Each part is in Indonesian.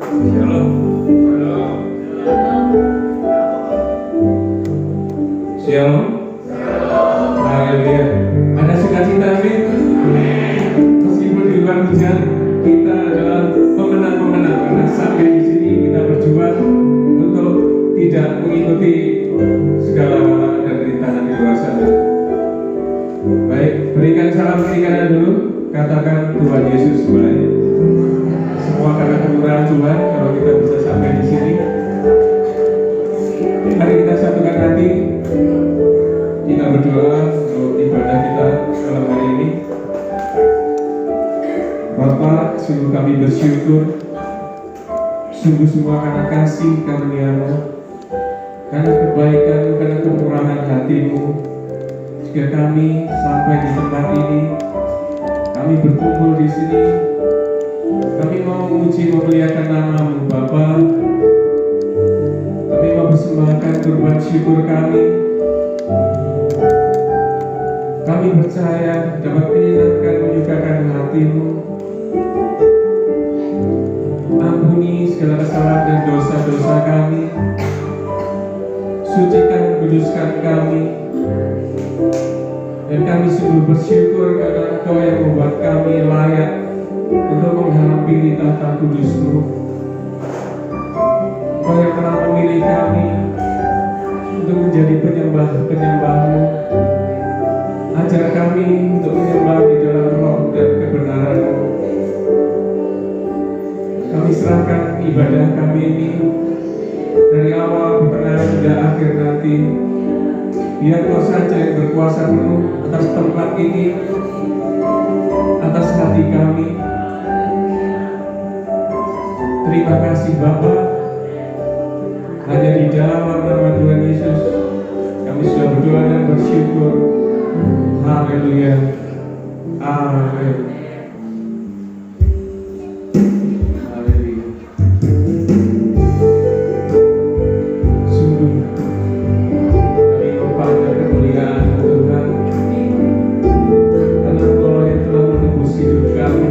Shalom. Shalom. Haleluya. Ada sukacita, amin. Meskipun di luar hujan, kita adalah pemenang-pemenang karena sampai di sini kita berjuang untuk tidak mengikuti segala halangan dan rintangan di luar sana. Baik, berikan salam kiri kanan dulu. Katakan Tuhan Yesus baik. Semua karena kemurahan Tuhan kalau kita bisa sampai di sini. Mari kita satukan hati. Kita berdoa untuk ibadah kita malam hari ini. Bapa, sungguh kami bersyukur, sungguh semua karena kasih karunia-Mu, karena kebaikan-Mu, karena kemurahan hati-Mu. Jika kami sampai di tempat ini, kami berkumpul di sini, kami mau memuji memuliakan nama-Mu Bapa. Kami mau persembahkan kurban syukur kami. Kami percaya dapat menyenangkan, menyukakan hati-Mu. Ampuni segala kesalahan dan dosa-dosa kami. Sucikan, kuduskan kami. Dan kami sungguh bersyukur karena Engkau yang membuat kami layak untuk menghampiri tahta kudus-Mu. Engkau yang telah memilih kami untuk menjadi penyembah-penyembah-Mu. Ajar kami untuk menyembah di dalam roh dan kebenaran. Kami serahkan ibadah kami ini dari awal pertengahan hingga akhir nanti. Biar Kau saja yang berkuasa penuh atas tempat ini, atas hati kami. Terima kasih Bapa. Hanya di dalam nama Tuhan Yesus kami sudah berdoa dan bersyukur. Haleluya. Amin. Haleluya. Sungguh kami memandang kemuliaan Tuhan, karena Engkau yang telah menebus hidup kami.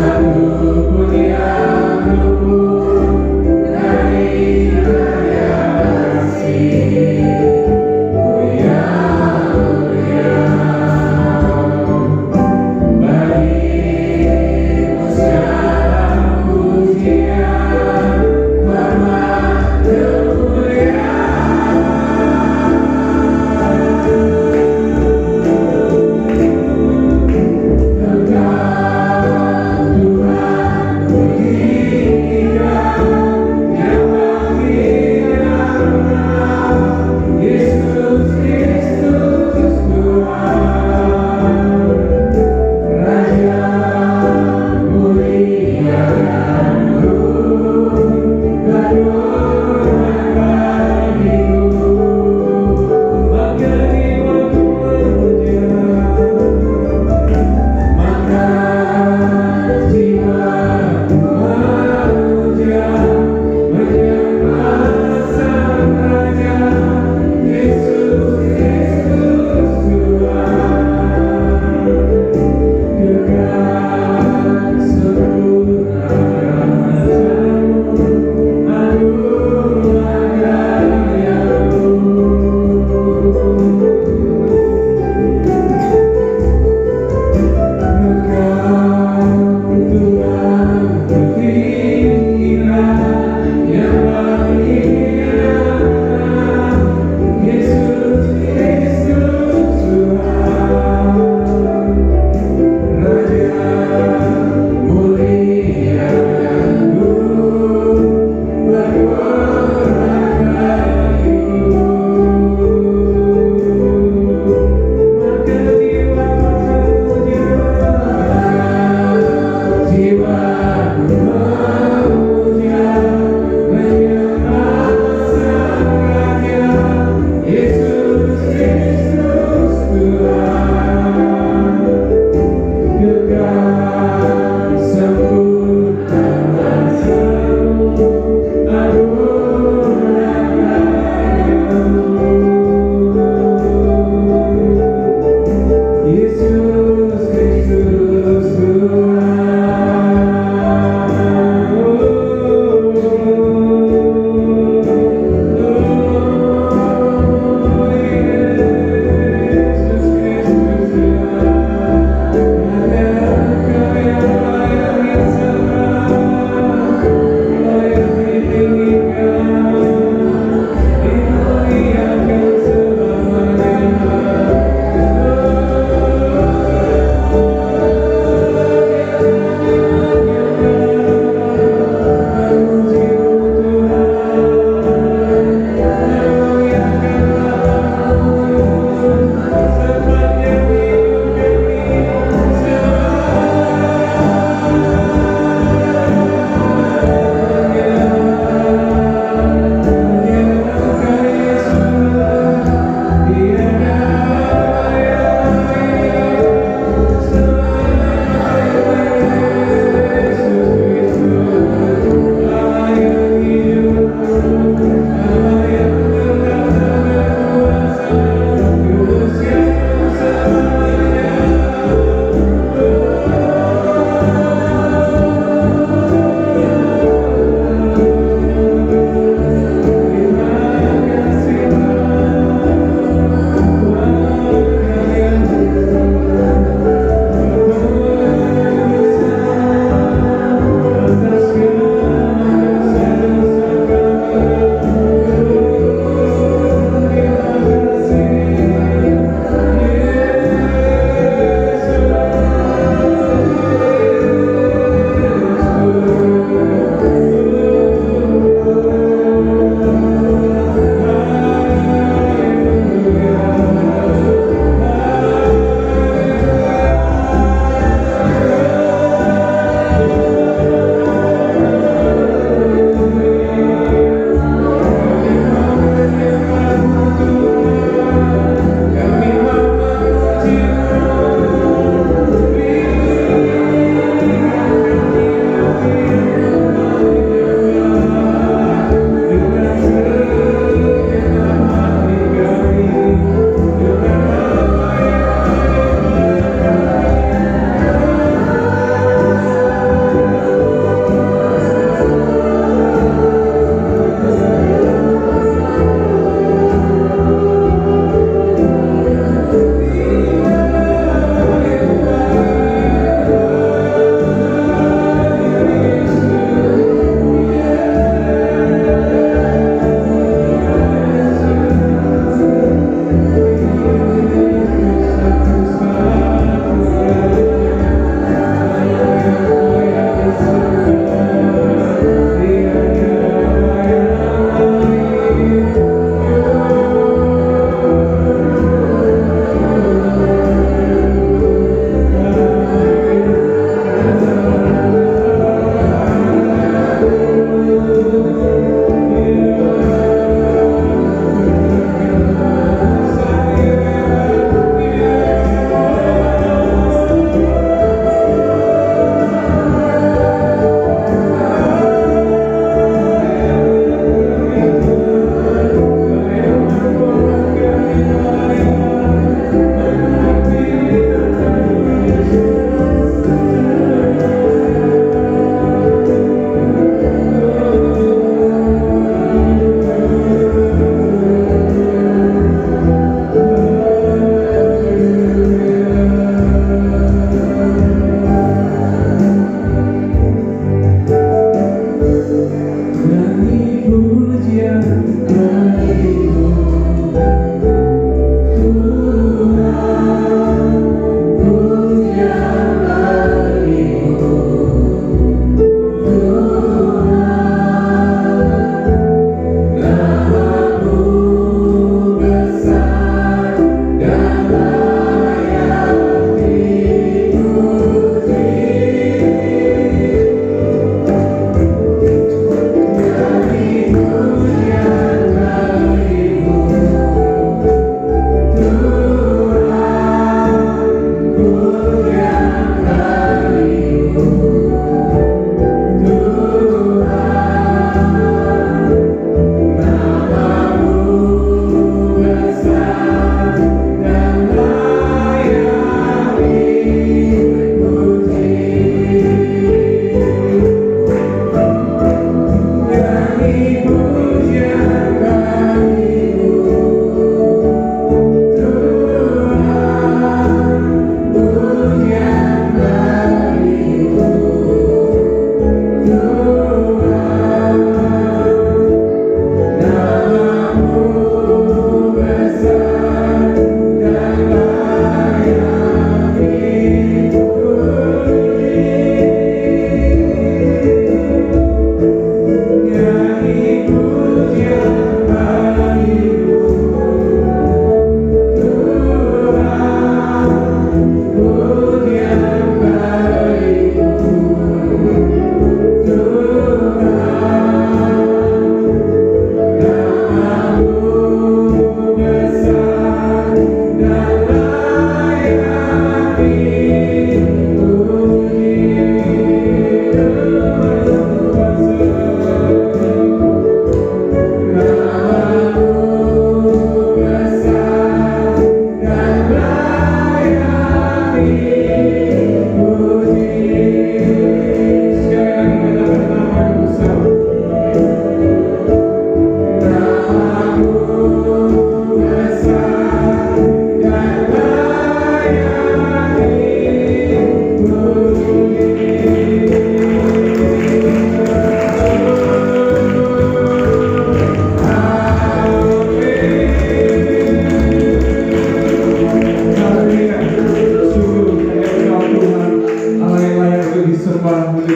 Satu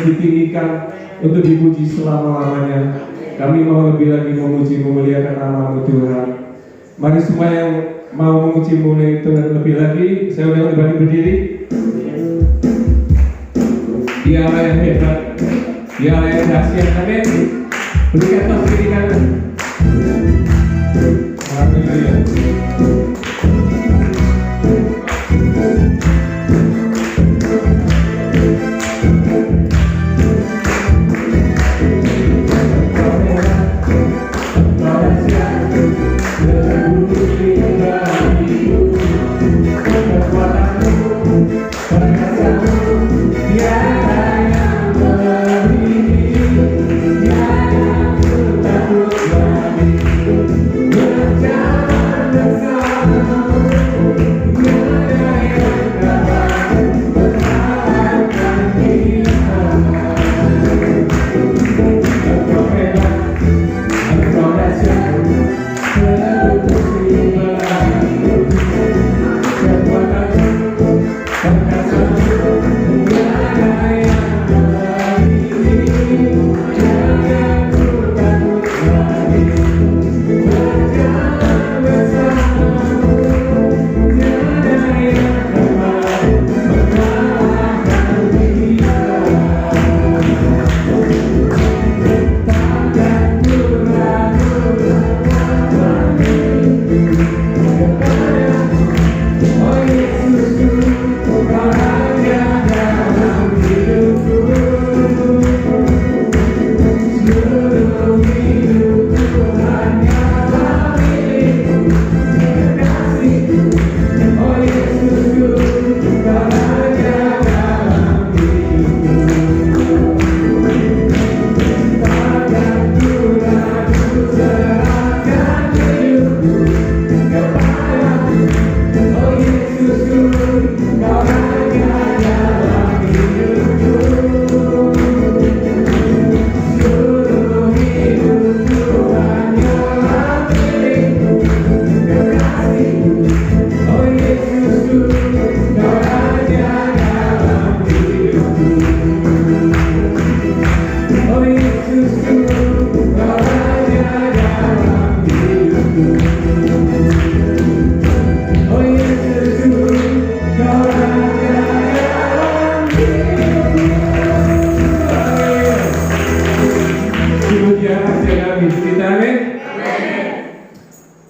ditinggikan, untuk dipuji selama-lamanya. Kami mau lebih lagi memuji memuliakan nama-Mu Tuhan. Mari semua yang mau memuji mulai Tuhan lebih lagi, saya undang kembali berdiri. Dia Allah yang hebat, Dia Allah yang dahsyat. Amin. Berikan tepuk tangan. Haleluya.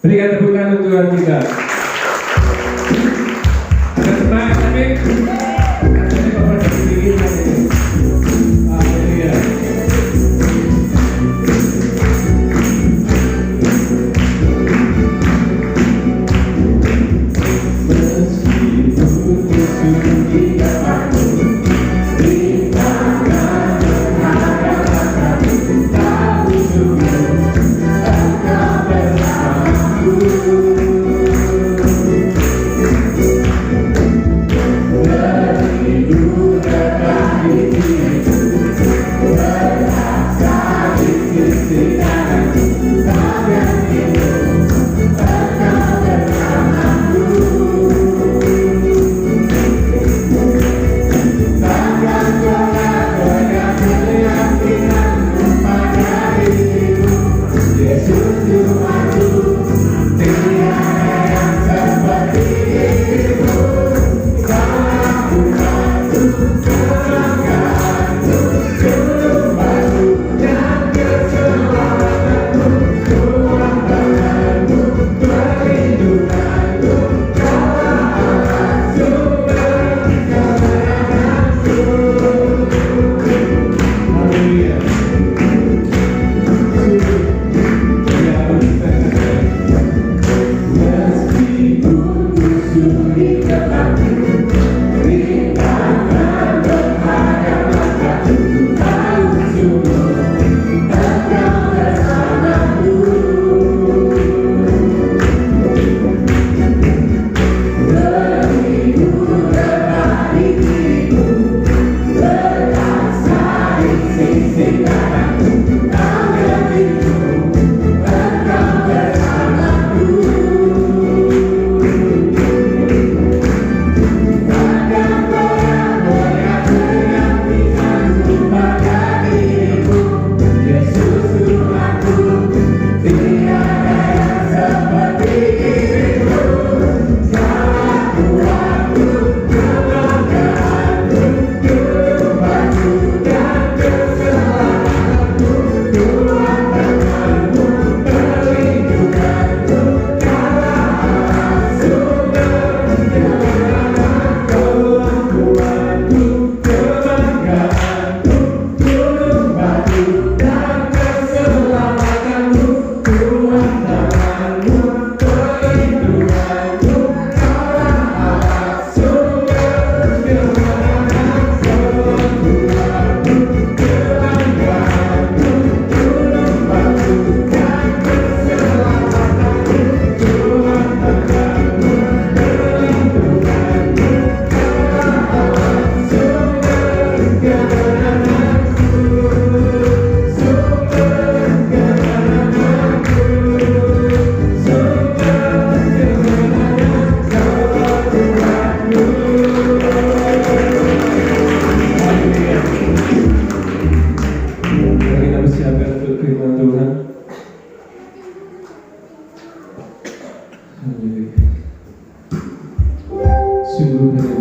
Berikan tepuk tangan untuk Tuhan kita. Ada semangat, amin. Jadi Bapak sedikit lagi. Haleluya.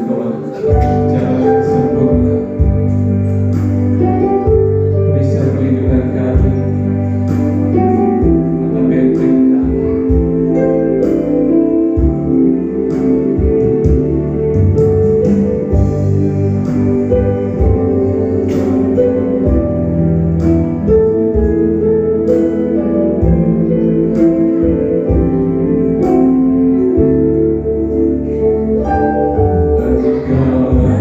Engkau jalan yang sempurna. Bisa perlindungan kami, mata benteng kami. Engkau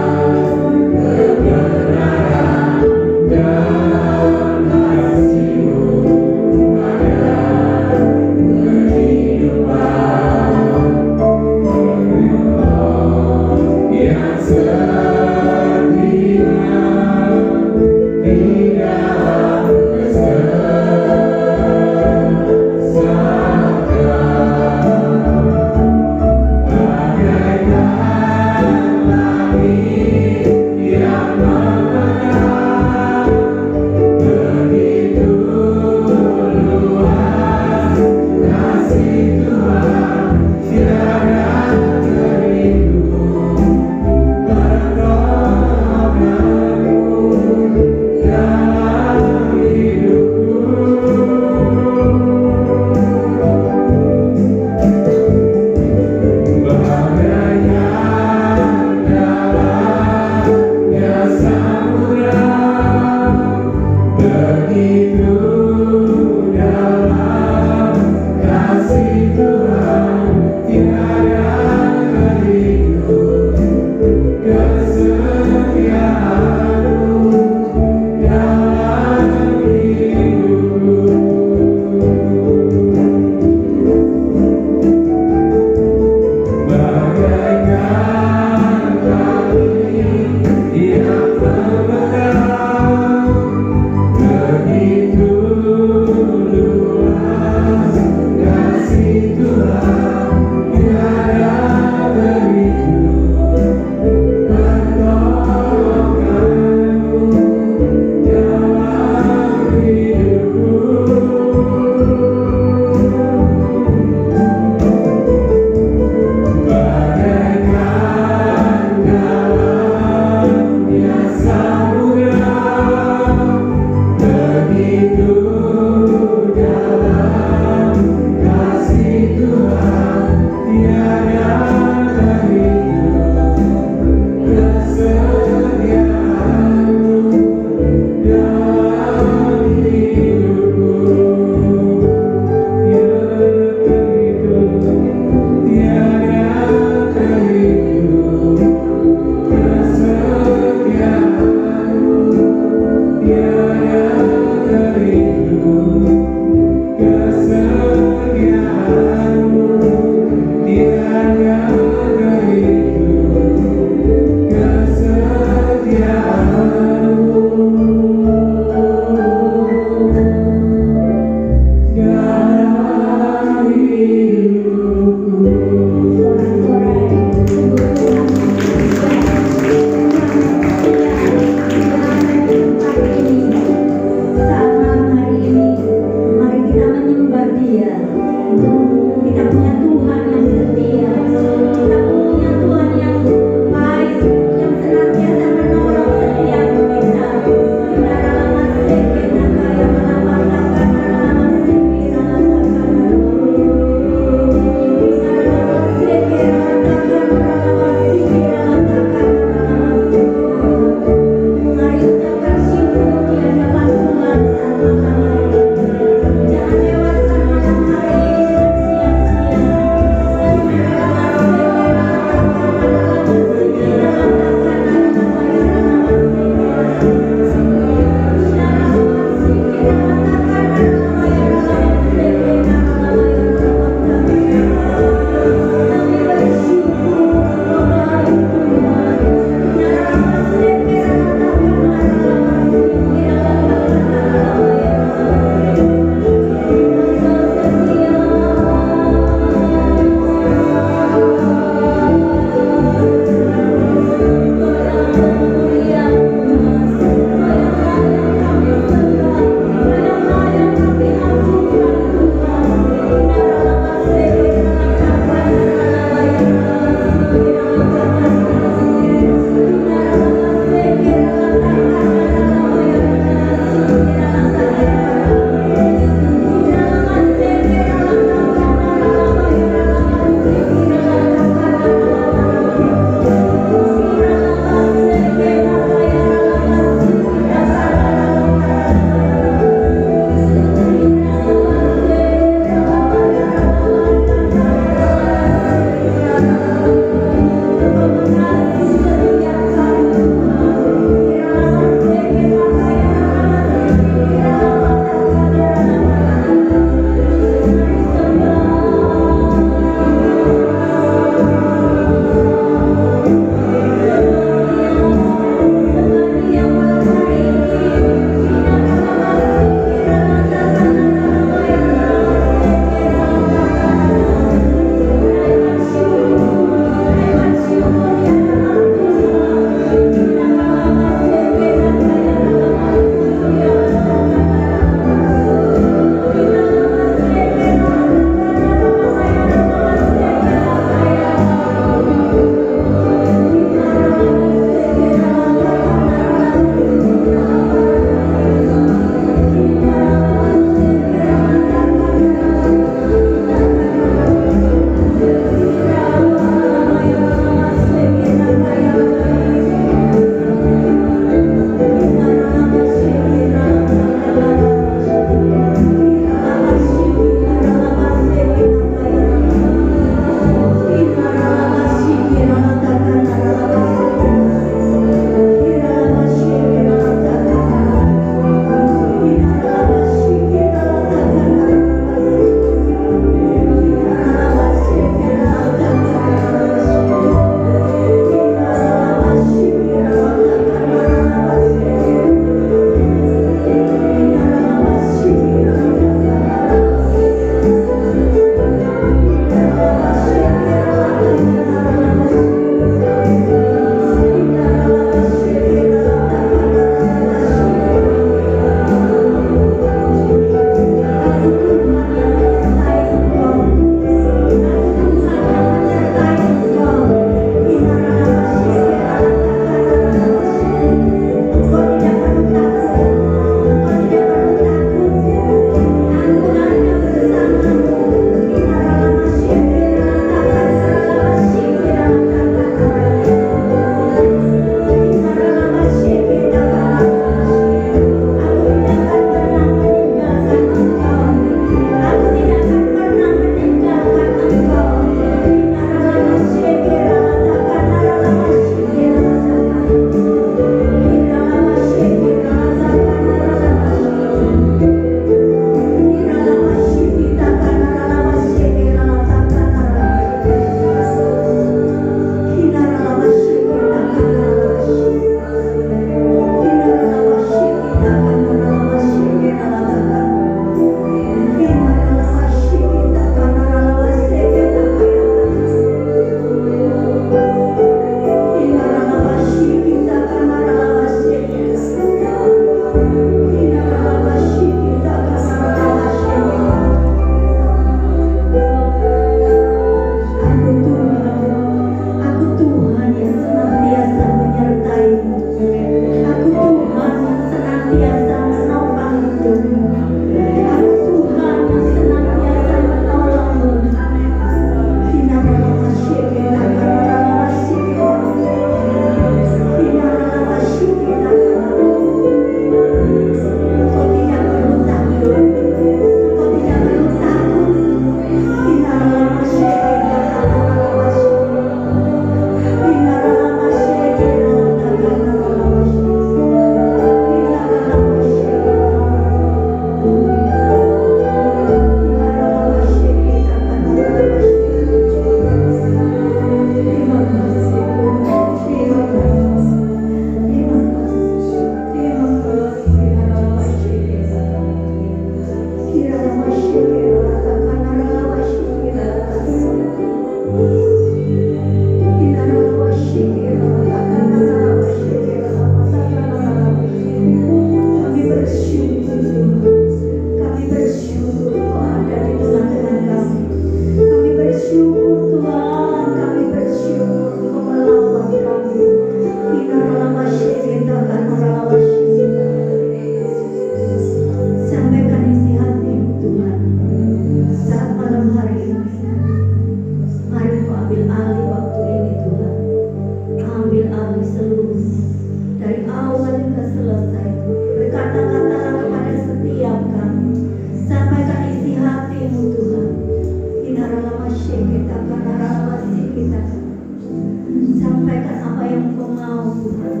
mau Tuhan,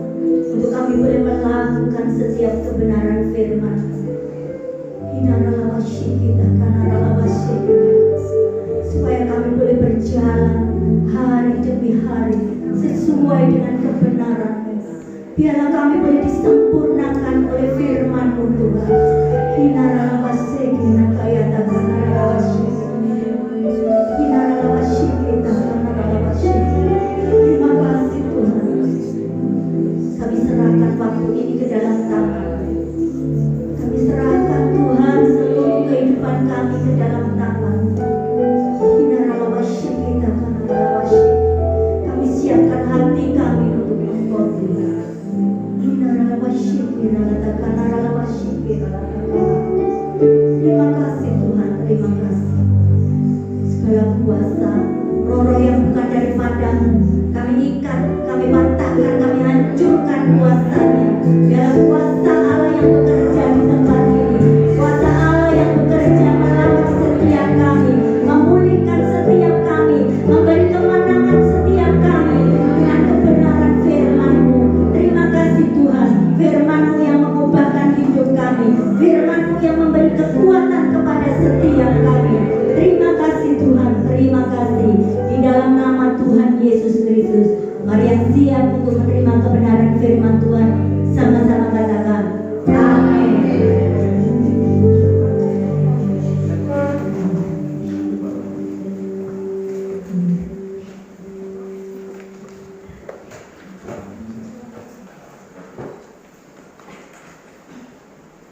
untuk kami boleh melakukan setiap kebenaran firman. Supaya kami boleh berjalan hari demi hari sesuai dengan kebenaran. Biarlah kami boleh disempurnakan oleh firman-Mu Tuhan. Terima kasih Tuhan. Kami serahkan waktu ini ke dalam tangan. Kami serahkan Tuhan seluruh kehidupan kami ke dalam tangan. Kami siapkan hati kami untuk Engkau Tuhan. Terima kasih Tuhan, terima kasih. Segala kuasa, roh-roh yang bukan daripadamu, kami ikat, kami patahkan, kami hancurkan kuasanya. Dalam kuasa Allah yang bekerja di tempat ini, kuasa Allah yang bekerja melalui setiap kami, memulihkan setiap kami, memberi kemenangan setiap kami dengan kebenaran firman-Mu. Terima kasih Tuhan, firman-Mu yang mengubahkan hidup kami, firman-Mu yang memberi kekuatan kepada setiap kami. Terima kasih Tuhan, terima kasih. Di dalam nama Tuhan Yesus Kristus, mari yang siap untuk menerima kebenaran firman Tuhan, sama-sama katakan amin.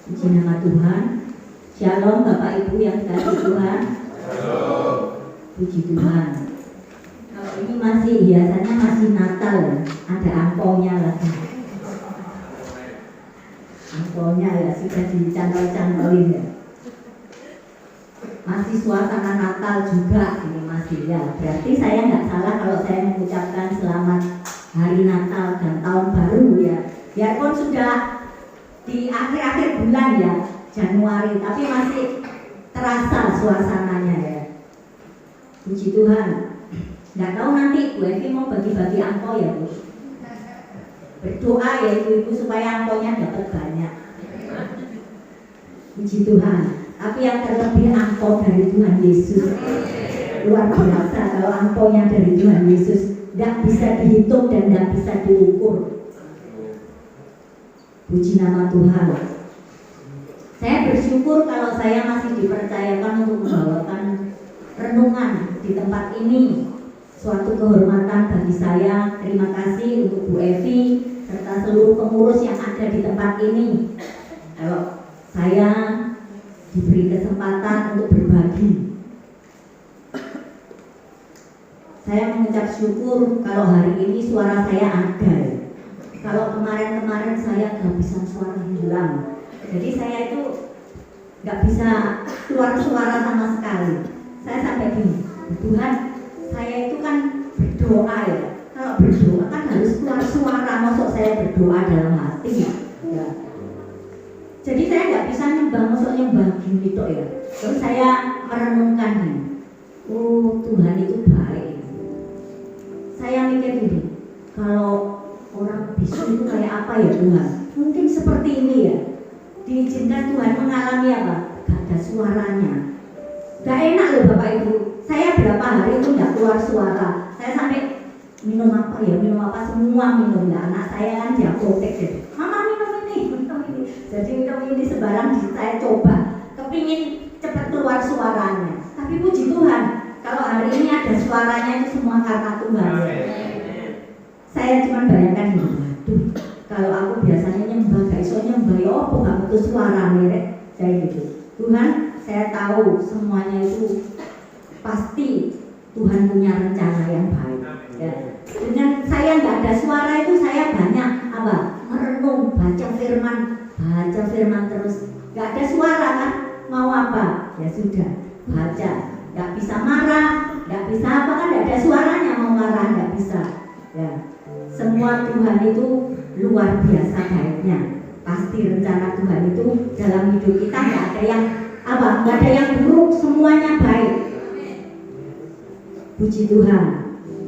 Puji nama Tuhan. Shalom Bapak Ibu yang dikasihi Tuhan. Shalom. Puji Tuhan. Kalau ini masih biasanya masih Natal, ada angpaunya lagi. Angpaunya ya sudah dicantol-cantolin ya. Masih suasana Natal juga ini masih ya. Berarti saya nggak salah kalau saya mengucapkan selamat hari Natal dan tahun baru ya. Biarpun sudah di akhir-akhir bulan ya, Januari, tapi masih terasa suasananya ya. Puji Tuhan. Nggak tahu nanti Bu Evi mau bagi-bagi angpau ya Bu. Berdoa ya ibu-ibu supaya angpaunya dapat banyak. Puji Tuhan. Tapi yang terlebih angpau dari Tuhan Yesus. Luar biasa kalau angpaunya dari Tuhan Yesus. Nggak bisa dihitung dan nggak bisa diukur. Puji nama Tuhan. Saya bersyukur kalau saya masih dipercayakan untuk membawakan renungan di tempat ini. Suatu kehormatan bagi saya. Terima kasih untuk Bu Evi serta seluruh pengurus yang ada di tempat ini. Kalau saya diberi kesempatan untuk berbagi, saya mengucap syukur kalau hari ini suara saya ada. Kalau kemarin-kemarin saya kehabisan suara, hilang. Jadi saya itu nggak bisa keluar suara sama sekali. Saya sampai gini, Tuhan, saya itu kan berdoa ya. Kalau berdoa kan harus keluar suara, maksud saya berdoa dalam hati ya. Jadi saya nggak bisa nyembah, maksud nyembah gini toh ya. Terus saya merenungkan nih, oh Tuhan itu baik. Saya mikir gini, kalau orang bisu itu kayak apa ya Tuhan? Mungkin seperti ini ya. Diizinkan Tuhan mengalami apa? Gak ada suaranya. Gak enak loh Bapak Ibu. Saya berapa hari itu gak keluar suara. Saya sampai minum apa ya? Minum apa? Semua minum ya. Anak saya kan diapotek jadi, Mama minum ini, minum ini. Jadi minum ini sebarang saya coba. Kepingin cepat keluar suaranya. Tapi puji Tuhan, kalau hari ini ada suaranya itu semua karena Tuhan. Saya cuma bayangkan nih, waduh, kalau aku biasanya nyembah, gak iso nyembah, ya apa gak butuh suara merek, saya gitu. Tuhan, saya tahu semuanya itu pasti Tuhan punya rencana yang baik. Ya. Dengan saya nggak ada suara itu saya banyak apa? Merenung, baca firman terus. Gak ada suara kan? Mau apa? Ya sudah, baca. Gak bisa marah, gak bisa apa kan? Gak ada suaranya mau marah, gak bisa. Ya. Semua Tuhan itu luar biasa baiknya. Pasti rencana Tuhan itu dalam hidup kita nggak ada yang apa, nggak ada yang buruk, semuanya baik. Puji Tuhan.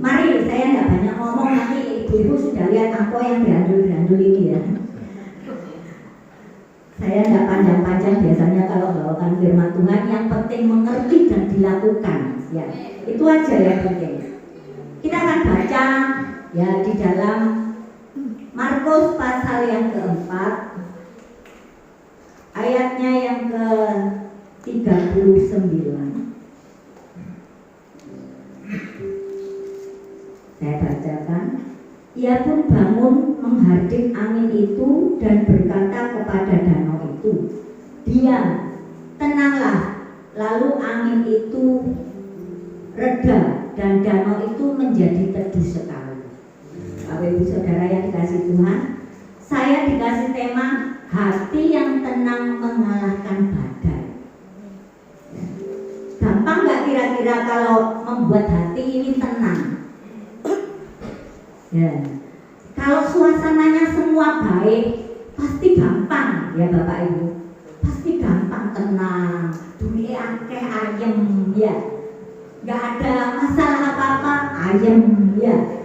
Mari saya nggak banyak ngomong, nanti Ibu ibu-ibu sudah lihat angko yang berandul-berandul ini ya. Saya tidak panjang-panjang biasanya kalau bawakan firman Tuhan, yang penting mengerti dan dilakukan ya. Itu aja yang penting. Kita akan baca ya di dalam Markus pasal yang keempat, ayatnya yang ke-39. Saya bacakan. Ia pun bangun menghardik angin itu dan berkata kepada danau itu, "Diam, tenanglah." Lalu angin itu reda dan danau itu menjadi teduh sekali. Bapak Ibu Saudara yang dikasih Tuhan, saya dikasih tema hati yang tenang mengalahkan badai. Gampang nggak kira-kira kalau membuat hati ini tenang? Ya, kalau suasananya semua baik, pasti gampang ya Bapak Ibu. Pasti gampang, tenang, dunia akeh ayem ya. Nggak ada masalah apa-apa, ayem ya.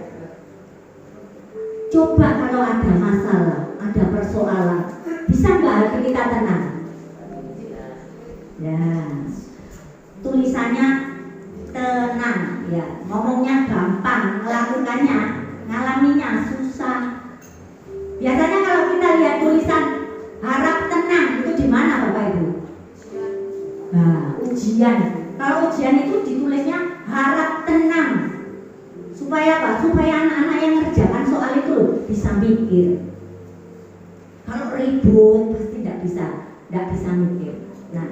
Coba kalau ada masalah, ada persoalan, bisa nggak hati kita tenang? Ya, tulisannya tenang ya, ngomongnya gampang, melakukannya, ngalaminya susah. Biasanya kalau kita lihat tulisan harap tenang itu di mana Bapak Ibu? Nah, ujian. Kalau ujian itu ditulisnya harap tenang. Supaya apa? Supaya anak-anak yang ngerjakan soal itu bisa mikir. Kalau ribut pasti tidak bisa mikir. Nah,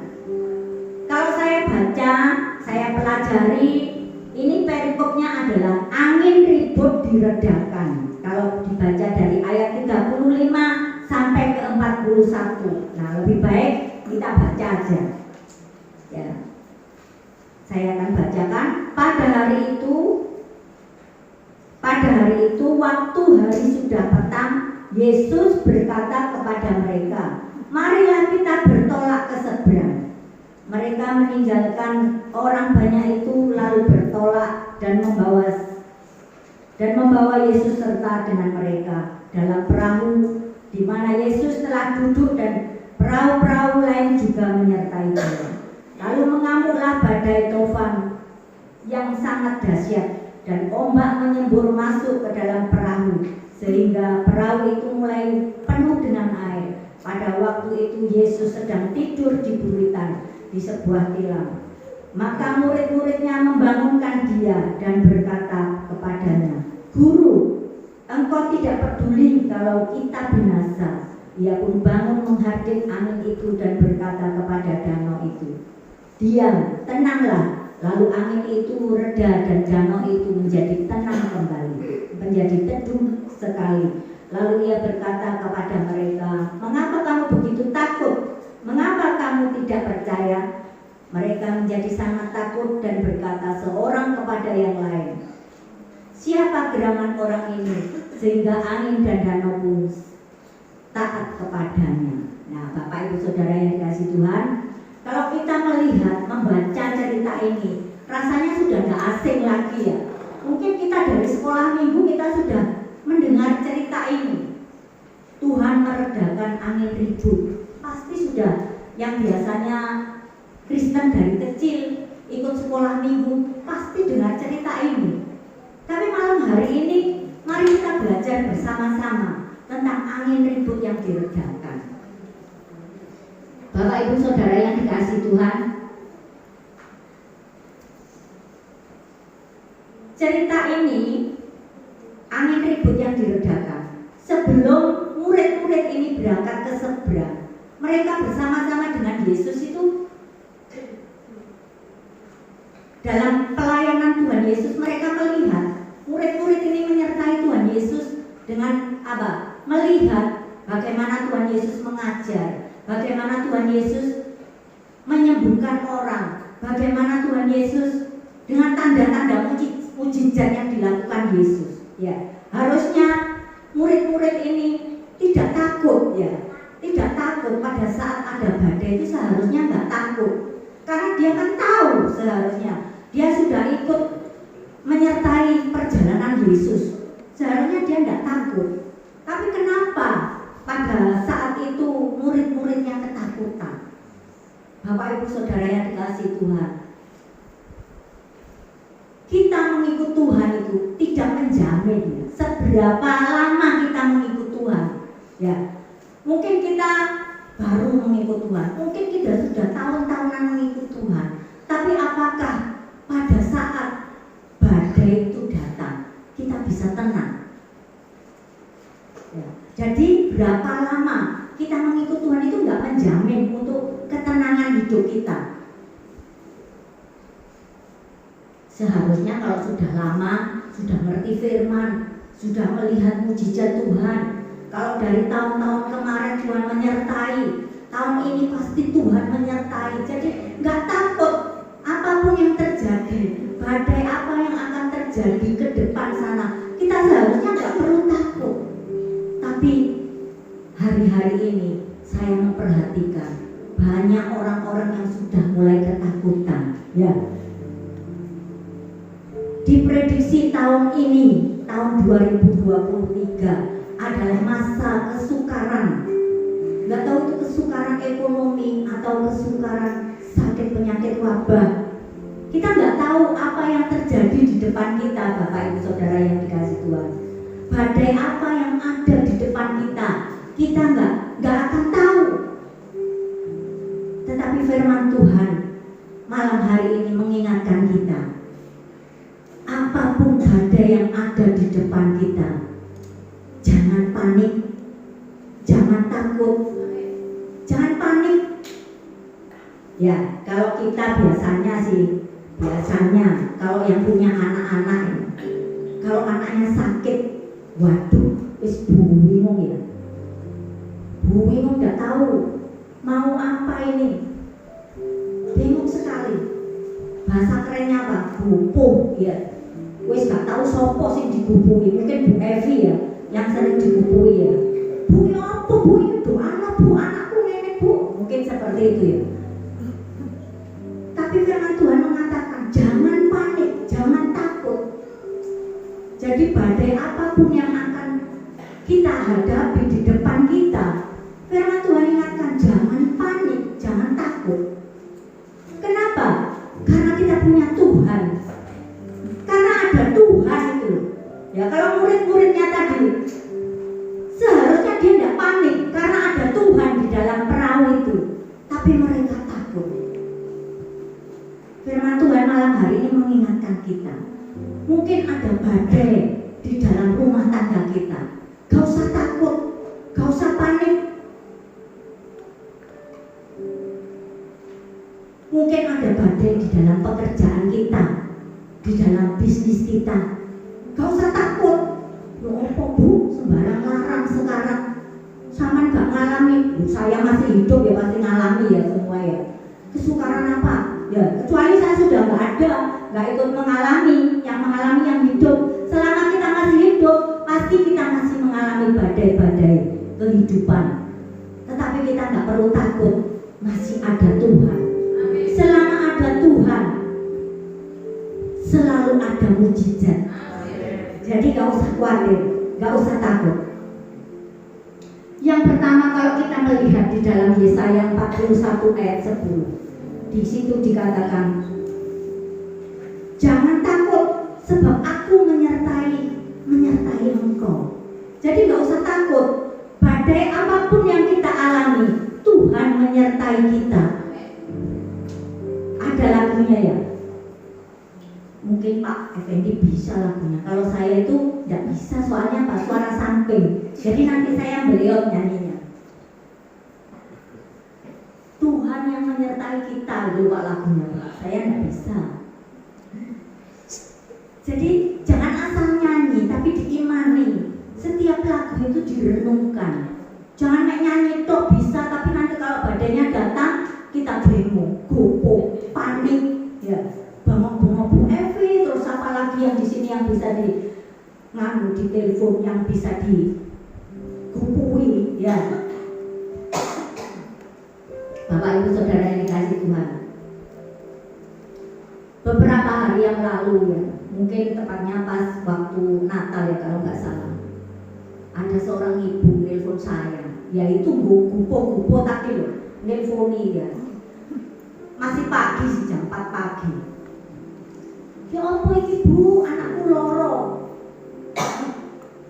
kalau saya baca, saya pelajari, ini perikopnya adalah angin ribut diredakan. Kalau dibaca dari ayat 35 sampai ke 41. Nah, lebih baik kita baca aja. Ya. Saya akan bacakan. Pada hari itu waktu hari sudah petang, Yesus berkata kepada mereka, "Marilah kita bertolak ke seberang." Mereka meninggalkan orang banyak itu lalu bertolak dan membawa Yesus serta dengan mereka dalam perahu, di mana Yesus telah duduk dan perahu-perahu lain juga menyertai dia. Lalu mengamuklah badai tofan yang sangat dahsyat dan ombak menyembur masuk ke dalam perahu sehingga perahu itu mulai penuh dengan air. Pada waktu itu Yesus sedang tidur di buritan di sebuah tilam. Maka murid-muridnya membangunkan dia dan berkata kepadanya, "Guru, engkau tidak peduli kalau kita binasa." Ia pun bangun menghardik angin itu dan berkata kepada danau itu, "Diam, tenanglah." Lalu angin itu reda dan danau itu menjadi tenang kembali, menjadi teduh sekali. Lalu ia berkata kepada mereka, "Mengapa kamu begitu takut? Mengapa kamu tidak percaya?" Mereka menjadi sangat takut dan berkata seorang kepada yang lain, "Siapa gerangan orang ini sehingga angin dan danau pun taat kepadanya?" Nah, Bapak Ibu Saudara yang dikasih Tuhan, kalau kita melihat, membaca cerita ini, rasanya sudah tidak asing lagi ya. Mungkin kita dari sekolah minggu kita sudah mendengar cerita ini. Tuhan meredakan angin ribut. Pasti sudah, yang biasanya Kristen dari kecil ikut sekolah minggu pasti dengar cerita ini. Tapi malam hari ini mari kita belajar bersama-sama tentang angin ribut yang diredakan. Bapak Ibu Saudara yang dikasih Tuhan, cerita ini angin ribut yang diredakan. Sebelum murid-murid ini berangkat ke seberang, mereka bersama-sama dengan Yesus itu dalam pelayanan Tuhan Yesus, mereka melihat murid-murid ini menyertai Tuhan Yesus dengan apa? Melihat bagaimana Tuhan Yesus mengajar, bagaimana Tuhan Yesus menyembuhkan orang, bagaimana Tuhan Yesus dengan tanda-tanda mujizat yang dilakukan Yesus. Ya, harusnya murid-murid ini tidak takut ya, tidak takut pada saat ada badai itu seharusnya nggak takut, karena dia kan tahu seharusnya dia sudah ikut menyertai perjalanan Yesus. Seharusnya dia tidak Bapak Ibu Saudara yang dikasihi Tuhan, kita mengikut Tuhan itu tidak menjamin ya, seberapa lama kita mengikut Tuhan. Ya, mungkin kita baru mengikut Tuhan, mungkin kita sudah tahun-tahunan mengikut Tuhan, tapi apakah pada saat badai itu datang kita bisa tenang? Ya, jadi berapa lama kita mengikut Tuhan itu nggak menjamin untuk ketenangan hidup kita. Seharusnya kalau sudah lama, sudah mengerti firman, sudah melihat mujizat Tuhan, kalau dari tahun-tahun kemarin Tuhan menyertai, tahun ini pasti Tuhan menyertai. Jadi nggak takut apapun yang terjadi, badai apa yang akan terjadi ke depan sana, kita seharusnya nggak perlu takut. Tapi hari-hari ini saya memperhatikan banyak orang-orang yang sudah mulai ketakutan. Ya. Diprediksi tahun ini, tahun 2023 adalah masa kesukaran. Gak tahu itu kesukaran ekonomi atau kesukaran sakit penyakit wabah. Kita nggak tahu apa yang terjadi di depan kita, Bapak Ibu Saudara yang dikasihi Tuhan. Badai apa yang ada di depan kita nggak akan tahu. Tetapi firman Tuhan malam hari ini mengingatkan kita, apapun badai yang ada di depan kita, jangan panik, jangan takut, jangan panik. Ya, kalau kita biasanya kalau yang punya anak-anak, kalau anaknya sakit, waduh, wis bingung ya, bingung nggak tahu mau apa ini, bingung sekali. Bahasa kerennya apa? Bupuh ya. Wis gak tahu sopo sing dibubuhi. Mungkin Bu Evi ya yang sering dibubuhi ya. Bu ya apa bu ini doa anak bu, anakku nenek bu. Mungkin seperti itu ya. Tapi firman Tuhan mengatakan jangan panik, jangan takut. Jadi badai apapun yang akan kita hadapi di depan kita, firman Tuhan ingatkan jangan panik, jangan takut. Kenapa? Karena kita punya Tuhan. Karena ada Tuhan itu. Ya, kalau murid-muridnya tadi seharusnya dia tidak panik karena ada Tuhan di dalam perahu itu. Tapi mereka takut. Firman Tuhan malam hari ini mengingatkan kita. Mungkin ada badai di dalam rumah tangga kita. Gak usah takut, gak usah panik. Mungkin ada badai di dalam pekerjaan kita, di dalam bisnis kita. Gak usah takut. Loh apa bu, sembarang larang sekarang. Sama gak ngalami. Saya masih hidup ya pasti ngalami ya semua ya. Kesukaran apa? Ya kecuali saya sudah gak ada, gak ikut mengalami. Yang mengalami yang hidup. Selama kita masih hidup, pasti kita masih mengalami badai-badai kehidupan. Tetapi kita gak perlu takut. Masih ada Tuhan. Selama ada Tuhan, selalu ada mujizat. Jadi gak usah khawatir, gak usah takut. Yang pertama, kalau kita melihat di dalam Yesaya 41 ayat 10, di situ dikatakan, jangan takut, sebab aku menyertai engkau. Jadi gak usah takut. Badai apapun yang kita alami, Tuhan menyertai kita. Ada lagunya ya, mungkin Pak Effendi bisa lagunya. Kalau saya itu tidak bisa, soalnya Pak suara samping. Jadi nanti saya beliau nyanyinya. Tuhan yang menyertai kita, lupa lagunya Pak. Saya tidak bisa. Jadi jangan asal nyanyi, tapi diimani. Setiap lagu itu direnungkan. Jangan nyanyi tok bisa, tapi nanti kalau badainya datang kita bingung, gopo, panik, ya, bengok-bengok Bu Evi, terus apa lagi yang di sini yang bisa di nganu di telepon, yang bisa di gupui, ya. Bapak Ibu Saudara yang dikasihi Tuhan. Beberapa hari yang lalu ya, mungkin tepatnya pas waktu Natal ya kalau nggak salah, ada seorang ibu nelfon saya, yaitu gupo tadi loh. Nelfoni ya, masih pagi sih, jam 4 pagi. Ya apa iki Bu, anakku loro.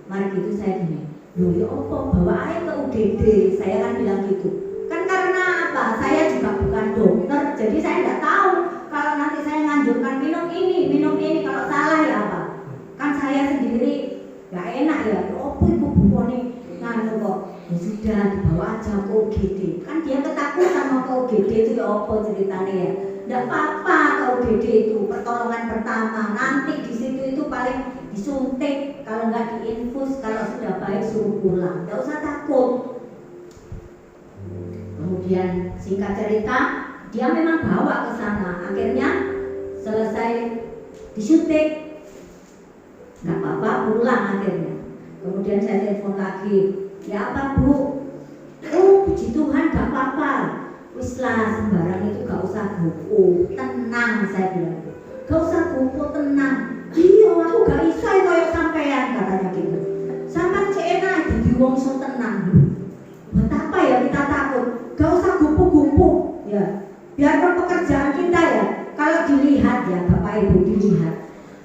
Mari gitu saya gini, loh ya apa, bawa aja ke UGD. Saya kan bilang gitu. Kan karena apa? Saya juga bukan dokter, jadi saya nggak tahu kalau nanti saya nganjurkan minum ini, kalau salah ya apa? Kan saya sendiri nggak enak ya. Oh, ibu nih, nganu kok. Ya sudah, dibawa aja ke UGD. Kan dia ketakutan sama ke UGD itu ya apa ceritanya ya? Nggak apa-apa ke UGD itu pertolongan pertama. Nanti di situ itu paling disuntik, kalau nggak diinfus, kalau sudah baik suruh pulang. Nggak usah takut. Kemudian singkat cerita, dia memang bawa ke sana. Akhirnya selesai disuntik, nggak apa-apa, pulang akhirnya. Kemudian saya telepon lagi, ya apa Bu? Oh puji Tuhan nggak apa-apa. Wis lah sembarang itu gak usah gopo, tenang saya bilang. Gak usah gopo, tenang. Iya aku gak iso koyo sampean katanya gitu. Sampai cena jadi wong so tenang. Buat apa ya kita takut? Gak usah gopo-gopo ya. Biarpun pekerjaan kita ya, kalau dilihat ya Bapak Ibu, dilihat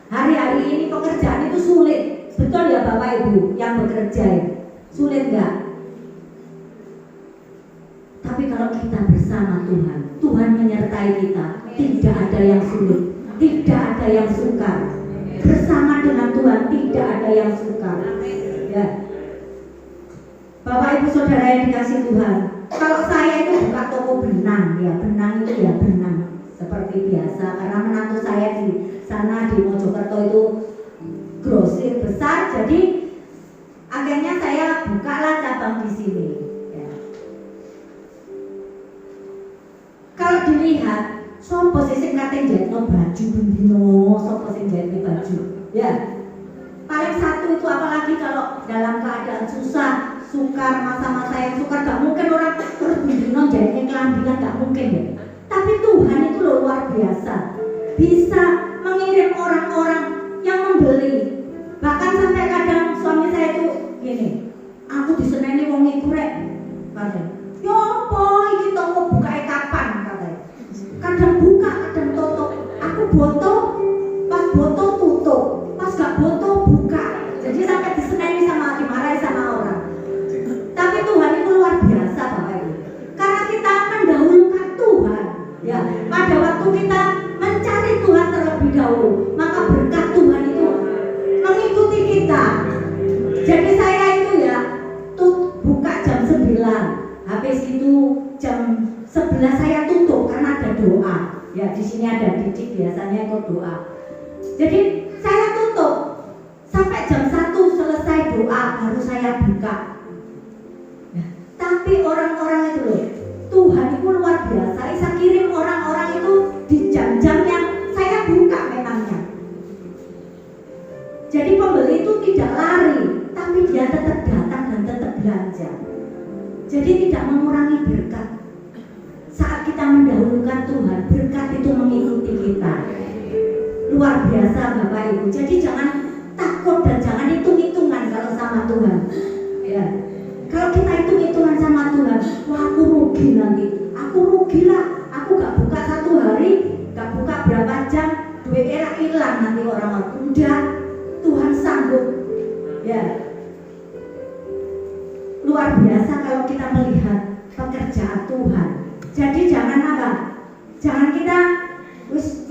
hari-hari ini pekerjaan itu sulit. Betul ya Bapak Ibu yang bekerja ya? Sulit gak? Tapi kalau kita bersama Tuhan, Tuhan menyertai kita. Tidak ada yang sulit, tidak ada yang sukar. Bersama dengan Tuhan tidak ada yang sukar. Ya. Bapak Ibu Saudara yang dikasih Tuhan, kalau saya itu buka toko benang, ya benang itu ya benang seperti biasa. Karena menantu saya di sana di Mojokerto itu grosir besar, jadi akhirnya saya bukalah cabang di sini. Kalau dilihat, sopo sing kate jahitno baju bendino, sopo sing jahitno baju, ya. Paling satu itu apalagi kalau dalam keadaan susah, sukar, masa-masa yang sukar, gak mungkin orang terus bendino jahitnya kelambinan, gak mungkin ya. Tapi Tuhan itu luar biasa, bisa mengirim orang-orang yang membeli. Bahkan sampai kadang suami saya itu gini, aku diseneni wong iku rek, katanya. Yo apa iki toko bukae kapan katanya. Kadang buka, kadang tutup. Aku boto, pas boto tutup, pas gak boto buka. Jadi sampai diseneni sama dimarahi sama orang. Tapi Tuhan itu luar biasa Bapak Ibu. Karena kita mendahulukan Tuhan. Ya, pada waktu kita mencari Tuhan terlebih dahulu, maka berkat Tuhan itu mengikuti kita. Jadi saya itu ya buka jam 9. Habis itu jam 11 saya tutup karena ada doa. Ya di sini ada didik biasanya ikut doa. Jadi saya tutup sampai jam 1 selesai doa baru saya buka. Ya, tapi orang-orang itu loh, Tuhan itu luar biasa. Bisa kirim orang-orang itu di jam-jam yang saya buka memangnya. Jadi pembeli itu tidak lari, tapi dia tetap datang dan tetap belanja. Jadi tidak mengurangi berkat. Saat kita mendahulukan Tuhan, berkat itu mengikuti kita. Luar biasa Bapak Ibu. Jadi jangan takut dan jangan hitung-hitungan kalau sama Tuhan. Ya. Kalau kita hitung-hitungan sama Tuhan, wah aku rugi nanti. Aku rugilah. Aku gak buka 1 hari, gak buka berapa jam, duitnya hilang nanti orang-orang. Udah, Tuhan sanggup. Ya. Luar biasa kalau kita melihat pekerjaan Tuhan. Jadi jangan apa? Jangan kita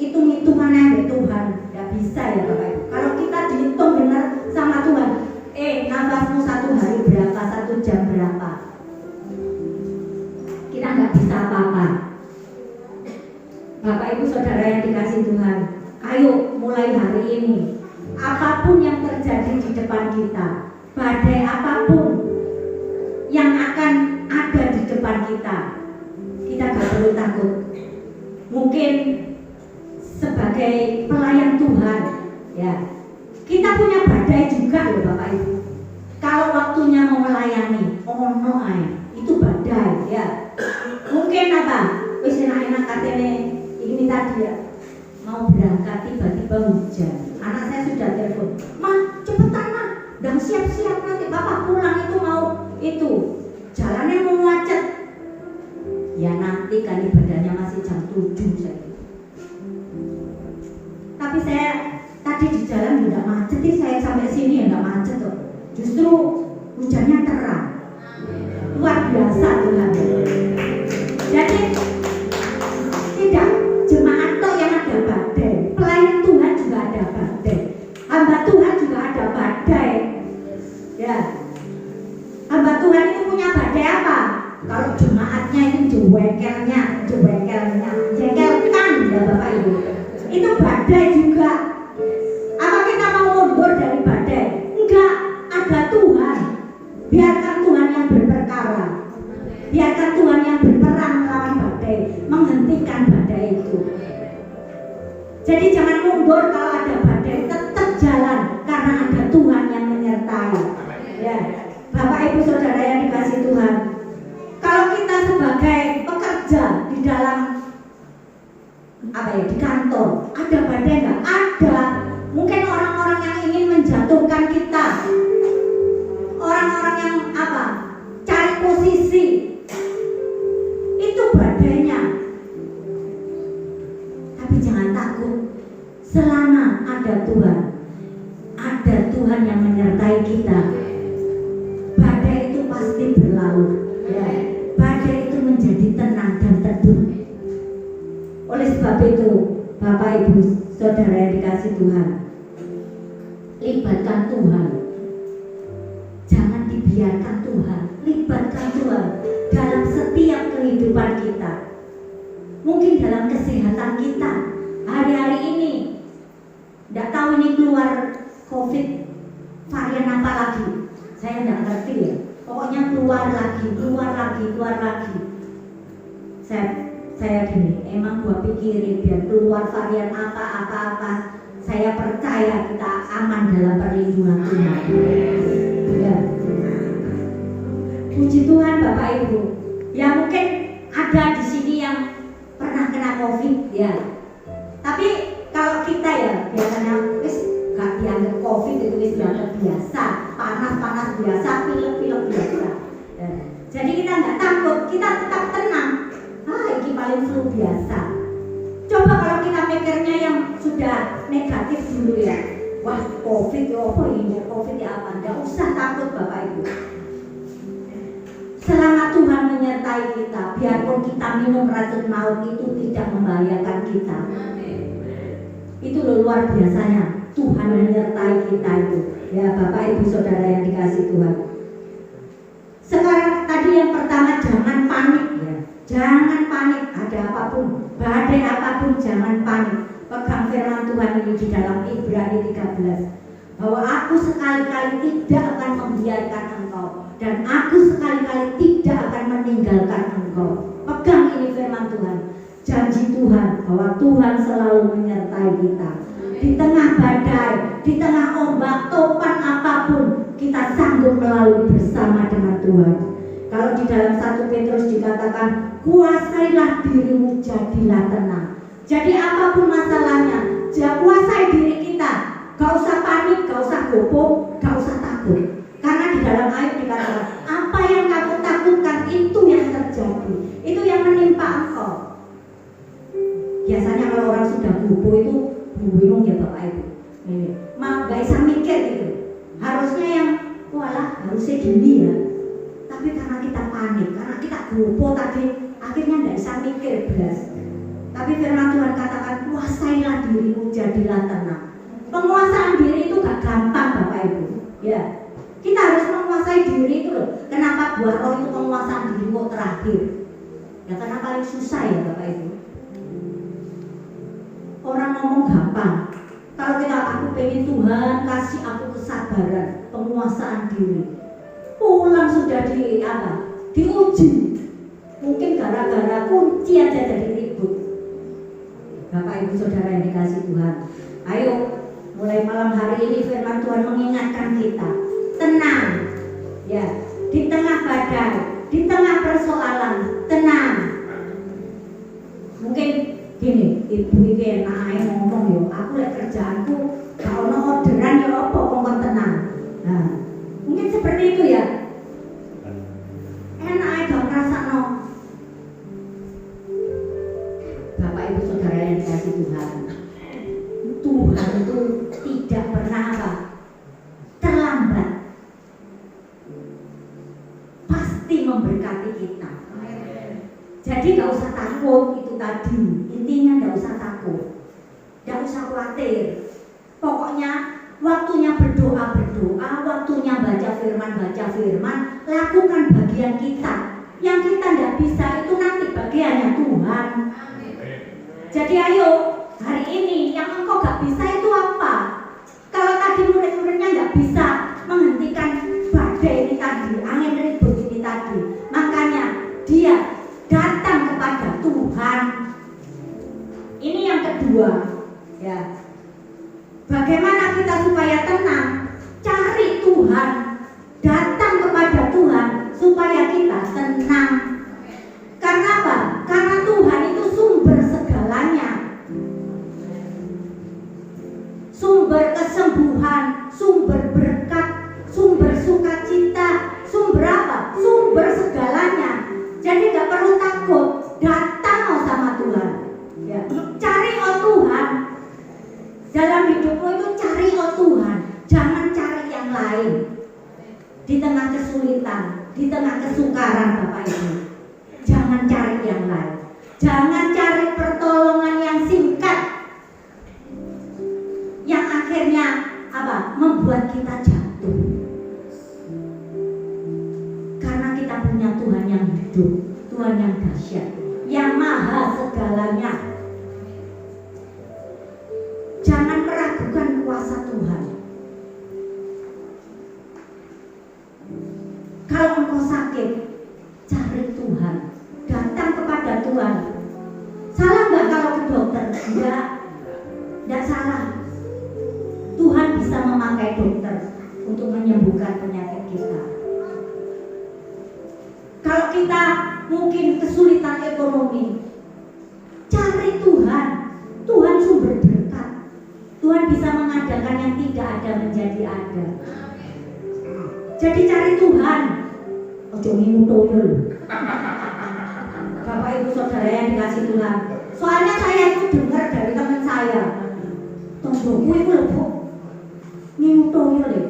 hitung-hitungan dengan Tuhan. Gak bisa ya Bapak Ibu. Kalau kita dihitung benar sama Tuhan, nafasmu 1 hari berapa, 1 jam berapa, kita gak bisa apa-apa. Bapak Ibu Saudara yang dikasih Tuhan, ayo mulai hari ini, apapun yang terjadi di depan kita, badai apapun yang akan ada di depan kita gak perlu takut. Mungkin sebagai pelayan Tuhan, ya kita punya badai juga loh Bapak Ibu. Kalau waktunya mau melayani, itu badai, ya. Mungkin apa? Wis enak-enak katanya ini tadi ya, mau berangkat tiba-tiba hujan. Anak saya sudah telepon, "Ma, cepetan Ma, dan siap-siap nanti Bapak pulang itu mau itu jalannya mau macet." Ya nak, nanti kan ibadahnya masih jam 7 saya. Tapi saya tadi di jalan nggak macet sih, saya sampai sini ya nggak macet tuh. Justru hujannya terang, luar biasa Tuhan. Jadi tidak jemaat toh yang ada badai, pelayan Tuhan juga ada badai, hamba Tuhan juga ada badai. Ya, hamba Tuhan itu punya badai apa? Kalau jemaatnya itu jengkelkan ya Bapak Ibu. Itu badai juga. Apa kita mau mundur dari badai? Enggak, ada Tuhan. Biarkan Tuhan yang berperkara. Biarkan Tuhan yang berperang melawan badai, menghentikan badai itu. Jadi jangan mundur kalau ada badai, tetap jalan karena ada Tuhan yang menyertai. Ya, Bapak Ibu Saudara yang dikasihi Tuhan. Kalau kita sebagai pekerja di dalam di kantor, ada badai nggak? Ada. Mungkin orang-orang yang ingin menjatuhkan kita, orang-orang yang cari posisi, itu badainya. Tapi jangan takut, selama ada Tuhan yang menyertai kita, badai itu pasti berlalu. Ya, badai itu menjadi tenang dan teduh. Oleh sebab itu, Bapak Ibu Saudara yang dikasihi Tuhan, libatkan Tuhan. Jangan dibiarkan Tuhan, libatkan Tuhan dalam setiap kehidupan kita. Mungkin dalam kesehatan kita. Hari-hari ini tidak tahu ini keluar COVID varian apa lagi. Saya tidak ngerti ya. Pokoknya keluar lagi. Saya gini, emang gua pikirin biar keluar varian apa. Saya percaya kita aman dalam perlindungan Tuhan. Ya. Puji Tuhan Bapak Ibu. Ya mungkin ada di sini yang pernah kena COVID ya. Tapi kalau kita ya biasanya gak dianggap COVID itu dianggap biasa, panas biasa, pilek biasa. Ya. Jadi kita nggak takut, kita tetap tenang. Ini paling flu biasa. Coba kalau kita mikirnya yang sudah negatif dulu ya. Wah COVID ya apa ini? COVID ya apa? Nggak usah takut Bapak Ibu. Selama Tuhan menyertai kita, biarpun kita minum racun maut itu tidak membahayakan kita. Itu luar biasanya Tuhan menyertai kita itu. Ya Bapak Ibu Saudara yang dikasihi Tuhan. Sekarang tadi yang pertama jangan panik ya. Jangan panik, ada apapun, badai apapun jangan panik. Pegang firman Tuhan ini di dalam Ibrani 13 bahwa aku sekali-kali tidak akan membiarkan engkau dan aku sekali-kali tidak akan meninggalkan engkau. Pegang ini firman Tuhan, janji Tuhan bahwa Tuhan selalu menyertai kita. Di tengah badai, di tengah ombak, topan apapun, kita sanggup melalui bersama dengan Tuhan. Kalau di dalam 1 Petrus dikatakan, kuasailah dirimu, jadilah tenang. Jadi apapun masalahnya, kuasai diri kita. Gak usah panik, gak usah gopoh, gak usah takut. Karena di dalam ayat dikatakan, apa yang kamu takutkan itu yang terjadi, itu yang menimpa engkau. Biasanya kalau orang sudah gopoh itu bingung ya Bapak Ibu. Gak bisa mikir gitu. Harusnya yang, walah harusnya gini ya. Tapi karena kita panik, karena kita gopoh tadi, akhirnya tidak bisa mikir belas. Tapi firman Tuhan katakan, kuasailah dirimu, jadilah tenang. Penguasaan diri itu gak gampang Bapak Ibu. Ya, kita harus menguasai diri itu loh. Kenapa buah roh itu penguasaan diri kok terakhir? Ya karena paling susah ya Bapak Ibu. Orang ngomong gampang. Kalau aku pengen Tuhan kasih aku kesabaran, penguasaan diri. Pulang sudah diuji. Mungkin gara-gara kunci aja jadi ribut. Bapak Ibu Saudara yang dikasihi Tuhan, ayo mulai malam hari ini firman Tuhan mengingatkan kita, tenang ya, di tengah badai, di tengah persoalan, tenang. Mungkin gini, ibu iki enak ngomong yo, aku lek kerjaanku gak ono orderan yo apa kok tenang. Nah, mungkin seperti itu ya. Enak gak ngrasakno. memberkati kita. Jadi gak usah takut, itu tadi intinya, gak usah takut, gak usah khawatir. Pokoknya waktunya berdoa, waktunya baca firman, lakukan bagian kita. Yang kita gak bisa itu nanti bagiannya Tuhan. Jadi ayo, hari ini yang engkau gak bisa itu apa? Kalau tadi murid-muridnya gak bisa menghentikan badai ini tadi, angin ribut ini tadi, makanya dia datang kepada Tuhan. Ini yang kedua, ya. Bagaimana kita supaya tenang? Cari Tuhan, datang kepada Tuhan supaya kita tenang. Karena apa? Karena Tuhan itu sumber segalanya, sumber kesembuhan, sumber berkat, sumber sukacita, sumber apa? Sumber segalanya. Jadi gak perlu takut, datang sama Tuhan. Ya. Cari Tuhan dalam hidupmu itu, cari Tuhan, jangan cari yang lain. Di tengah kesulitan, di tengah kesukaran Bapak Ibu, jangan cari yang lain. Jangan cari pertolongan yang singkat, yang akhirnya apa? Membuat kita jatuh. Karena kita punya Tuhan yang hidup, Tuhan yang dahsyat, yang maha segalanya. Jangan meragukan kuasa Tuhan. Kalau engkau sakit, cari Tuhan, datang kepada Tuhan. Salah nggak kalau ke dokter? Enggak salah. Tuhan bisa memakai dokter untuk menyembuhkan penyakit kita. Kalau kita mungkin kesulitan ekonomi, cari Tuhan. Tuhan sumber berkat. Tuhan bisa mengadakan yang tidak ada menjadi ada. Jadi cari Tuhan. Ojo ngimutoyo. Bapak Ibu Saudara yang dikasih Tuhan. Soalnya saya itu dengar dari teman saya. Tonggoku itu loh Bu, ngimutoyo lho.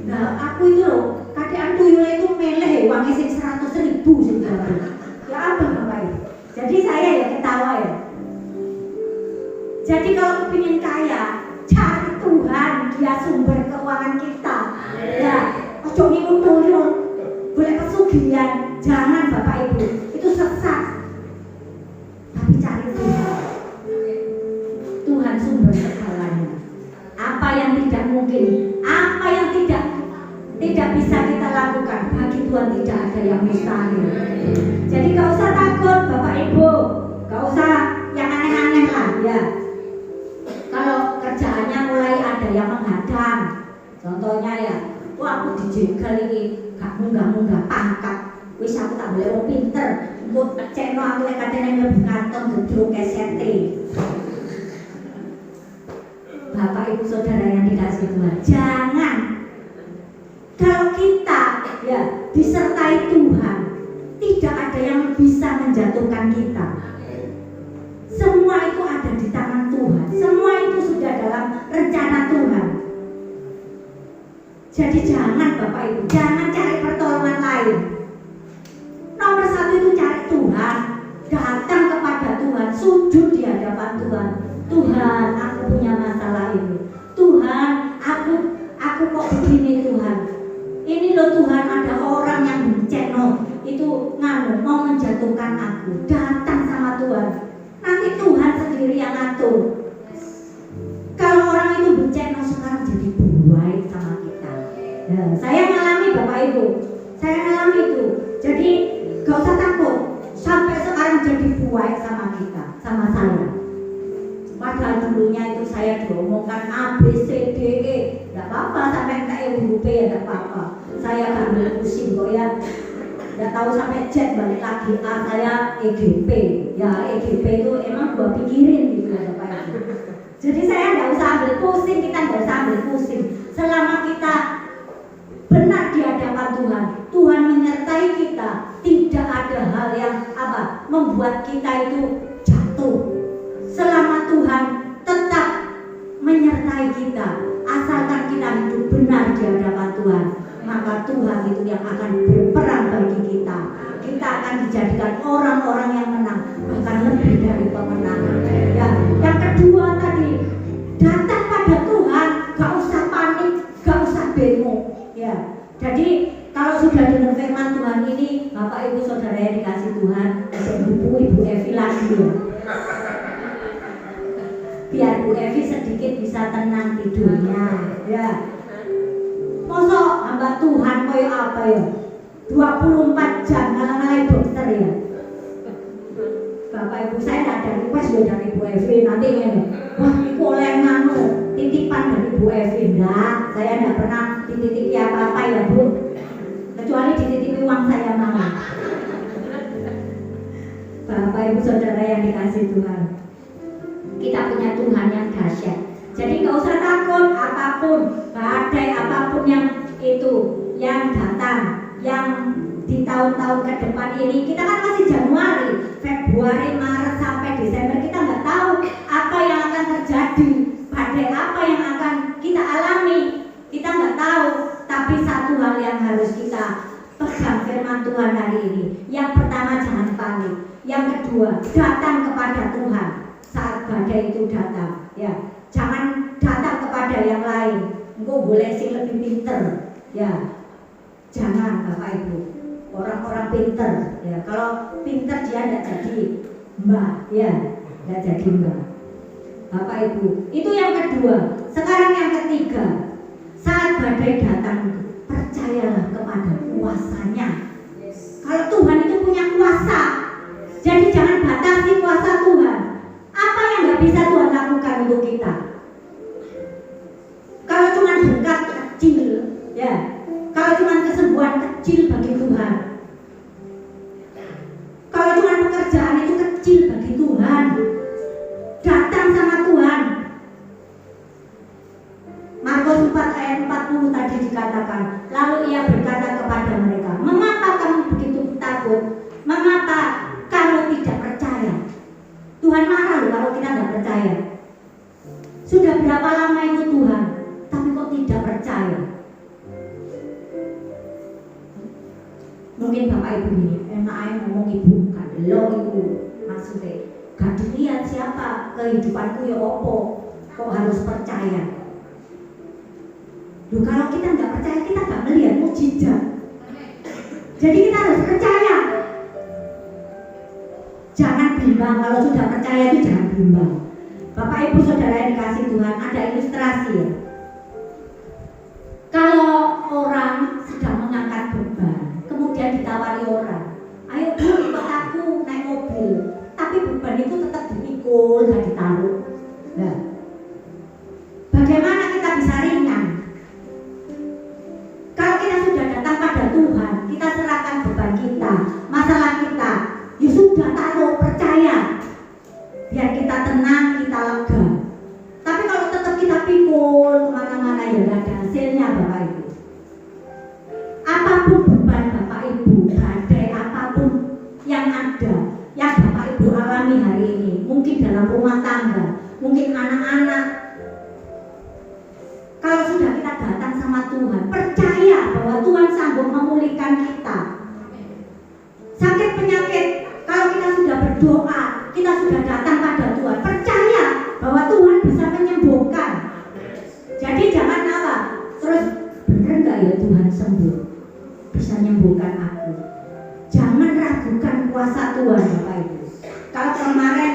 Nah aku itu loh, kadean tuyul itu meleh wangi sing 100.000 sing baru. Ya apa Bapak Ibu? Jadi saya ya ketawa ya. Jadi kalau kepingin kaya, cari Tuhan, dia sumber keuangan kita. Ya, ojo ngimutoyo. Boleh pesugihan, jangan Bapak Ibu, itu sesat. Tapi cari Tuhan. Tuhan sumber segalanya. Apa yang tidak mungkin, apa yang tidak bisa kita lakukan, bagi Tuhan tidak ada yang mustahil. Jadi gak usah takut Bapak Ibu, gak usah yang aneh-aneh lah ya. Kalau kerjaannya mulai ada yang menghadang, contohnya ya, wah aku dijegal ini, gak munggah-munggah pangkat, wis aku tak boleh wong pinter, mbok ceno aku lek katene mlebu kantor gedrung kesete. Bapak Ibu Saudara yang dikasih Tuhan, jangan. Kalau kita ya disertai Tuhan, tidak ada yang bisa menjatuhkan kita. Semua itu ada di tangan Tuhan. Semua itu sudah dalam rencana Tuhan. Jadi jangan Bapak Ibu, jangan cari pertolongan lain. Nomor satu itu cari Tuhan, datang kepada Tuhan, sujud di hadapan Tuhan. Tuhan, aku punya masalah ini. Tuhan, aku kok begini Tuhan. Ini loh Tuhan, ada orang yang benceno itu mau menjatuhkan aku. Datang sama Tuhan. Nanti Tuhan sendiri yang ngatur. Kalau orang itu benceno sekarang jadi baik sama kita. Nah, saya ngalami Bapak Ibu, saya ngalami itu. Jadi gak usah takut. Sampai sekarang jadi baik sama kita, sama saya. Padahal dulunya itu saya diomongkan A, B, C, D, E. Gak apa-apa, sampai kayak huruf P ya gak apa-apa. Saya gak boleh pusing kok ya. Gak tahu sampai Z balik lagi A, saya EGP. Ya EGP itu emang gua pikirin gitu ya Bapak Ibu. Jadi saya gak usah ambil pusing, kita gak usah ambil pusing. Selama kita benar di hadapan Tuhan, Tuhan menyertai kita. Tidak ada hal yang membuat kita itu jatuh. Selama Tuhan tetap menyertai kita, asalkan kita hidup benar di hadapan Tuhan. maka Tuhan itu yang akan berperang bagi kita. Kita akan dijadikan orang-orang yang menang, bahkan lebih dari pemenang. Ya, yang kedua tadi, datang pada Tuhan, gak usah panik, gak usah bengong. Ya, jadi kalau sudah dengar firman Tuhan ini, Bapak Ibu Saudara yang dikasih Tuhan, Ibu Evi lagi ya. Biar Bu Evi sedikit bisa tenang tidurnya. Ya. Mosok hamba Tuhan koyo apa ya? 24 jam ngalang-ngalang dokter ya. Bapak Ibu saya tidak ada request dari Bu Evi nanti ini. Wah, itu oleh nganu titipan dari Bu Evi. Enggak, saya tidak pernah dititipi apa-apa ya Bu. Kecuali dititipi uang saya mau. Bapak Ibu Saudara yang dikasih Tuhan, kita punya Tuhan yang dahsyat. Jadi nggak usah takut apapun, badai apapun yang itu yang datang, yang di tahun-tahun ke depan ini. Kita kan masih Januari, Februari, Maret sampai Desember, kita nggak tahu apa yang akan terjadi, badai apa yang akan kita alami, kita nggak tahu. Tapi satu hal yang harus kita pegang firman Tuhan hari ini. Yang pertama, jangan panik. Yang kedua, datang kepada Tuhan saat badai itu datang. Ya, jangan datang kepada yang lain. Engkau boleh sih lebih pinter. Ya, jangan Bapak Ibu. Orang-orang pinter. Ya, kalau pinter dia tidak jadi mbak. Ya, tidak jadi mbak. Bapak Ibu, itu yang kedua. Sekarang yang ketiga, saat badai datang, percayalah kepada kuasanya. Kalau Tuhan itu punya kuasa, jadi jangan batasi kuasa Tuhan. Apa yang nggak bisa Tuhan lakukan untuk kita? Kalau cuma berkat kecil, ya. Kalau cuma kesembuhan kecil bagi Tuhan. Kalau cuma pekerjaan itu kecil bagi Tuhan. Datang sama Tuhan. Markus 4 ayat 40 tadi dikatakan, lalu ia berkata kepada mereka, mengapa kamu begitu takut? Mengapa kamu tidak percaya? Tuhan marah loh kalau kita tidak percaya. Sudah berapa lama itu Tuhan, tapi kok tidak percaya? Mungkin Bapak Ibu ini enak aja ngomong ibu kan, lo ibu maksudnya gak dilihat siapa kehidupanku ya opo, kok harus percaya? Loh, kalau kita nggak percaya, kita nggak melihat mukjizat. Jadi kita harus percaya. Jangan bimbang, kalau sudah percaya itu jangan bimbang. Bapak Ibu Saudara yang dikasih Tuhan, ada ilustrasi ya. Kalau orang sedang mengangkat beban, kemudian ditawari orang, ayo Bu ikut aku naik mobil, tapi beban itu tetap dipikul dan ditaruh. Nah, bagaimana kita bisa ringan? Kalau kita sudah datang pada Tuhan, kita serahkan beban kita, masalah kita, ya sudah taruh, percaya, biar kita tenang, kita lega. Tapi kalau tetap kita pikul kemana-mana, ya nggak ada hasilnya Bapak Ibu. Apapun beban Bapak Ibu, badai apapun yang ada, yang Bapak Ibu alami hari ini, mungkin dalam rumah tangga, mungkin anak-anak. Kalau sudah kita datang sama Tuhan, percaya bahwa Tuhan sanggup memulihkan kita. Sakit penyakit, kalau kita sudah berdoa, kita sudah datang pada Tuhan, percaya bahwa Tuhan bisa menyembuhkan. Jadi jangan apa, terus benar nggak ya Tuhan sembuh, bisa menyembuhkan aku. Jangan ragukan kuasa Tuhan Bapak Ibu. Kalau kemarin,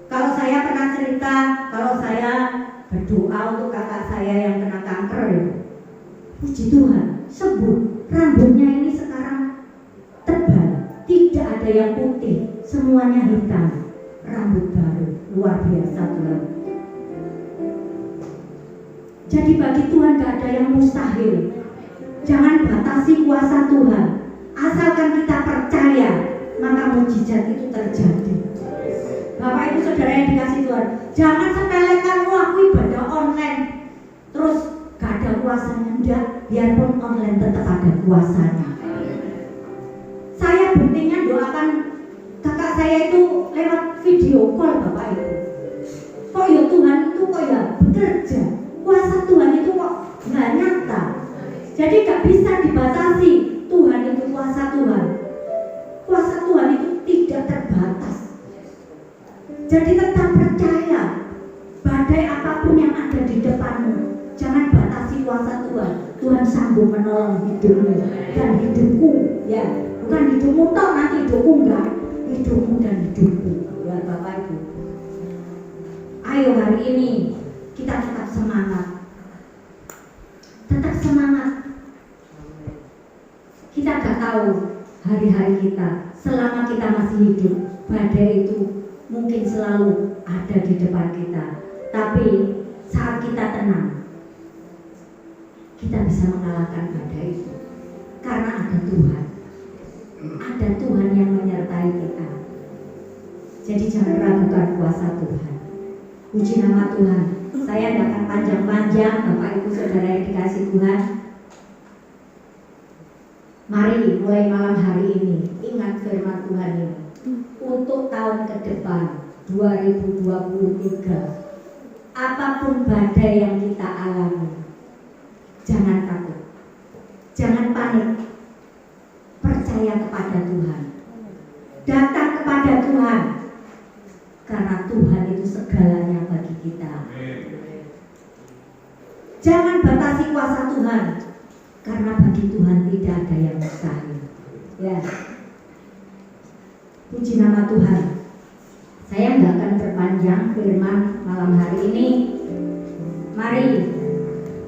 kalau saya pernah cerita, kalau saya berdoa untuk kakak saya yang kena kanker, puji Tuhan, sembuh. Rambutnya ini sekarang tebal, tidak ada yang putih, semuanya hitam, rambut baru, luar biasa Tuhan. Jadi bagi Tuhan gak ada yang mustahil. Jangan batasi kuasa Tuhan, asalkan kita percaya, maka mukjizat itu terjadi. Bapak Ibu Saudara yang dikasih Tuhan, jangan sepelekan aku ibadah online terus gak ada kuasanya. Enggak, biarpun online tetap ada kuasanya. Saya buktinya doakan kakak saya itu lewat video call Bapak Ibu. Kok ya Tuhan itu kok ya bekerja, kuasa Tuhan itu kok gak nyata. Jadi gak bisa dibatasi. Tuhan itu kuasa Tuhan. Kuasa Tuhan itu tidak terbatas. Jadi tetap percaya. Badai apapun yang ada di depanmu, jangan batasi kuasa Tuhan. Tuhan sanggup menolong hidupmu dan hidupku, ya. Bukan hidupmu toh, nanti hidupku enggak. Hidupmu dan hidupku, ya Bapak Ibu. Ayo hari ini kita tetap semangat. Tetap semangat. Kita gak tahu hari-hari kita, selama kita masih hidup, badai itu mungkin selalu ada di depan kita. Tapi saat kita tenang, kita bisa mengalahkan badai itu karena ada Tuhan. Ada Tuhan yang menyertai kita. Jadi jangan ragukan kuasa Tuhan. Puji nama Tuhan. Saya tidak akan panjang-panjang, Bapak Ibu Saudara yang dikasih Tuhan. Mari mulai malam hari ini ingat firman Tuhan ini. Untuk tahun ke depan 2023, apapun badai yang kita alami, jangan takut, jangan panik, percaya kepada Tuhan, datang kepada Tuhan, karena Tuhan itu segalanya bagi kita. Jangan batasi kuasa Tuhan, karena bagi Tuhan tidak ada yang mustahil. Ya, puji nama Tuhan. Saya nggak akan perpanjang firman malam hari ini. Mari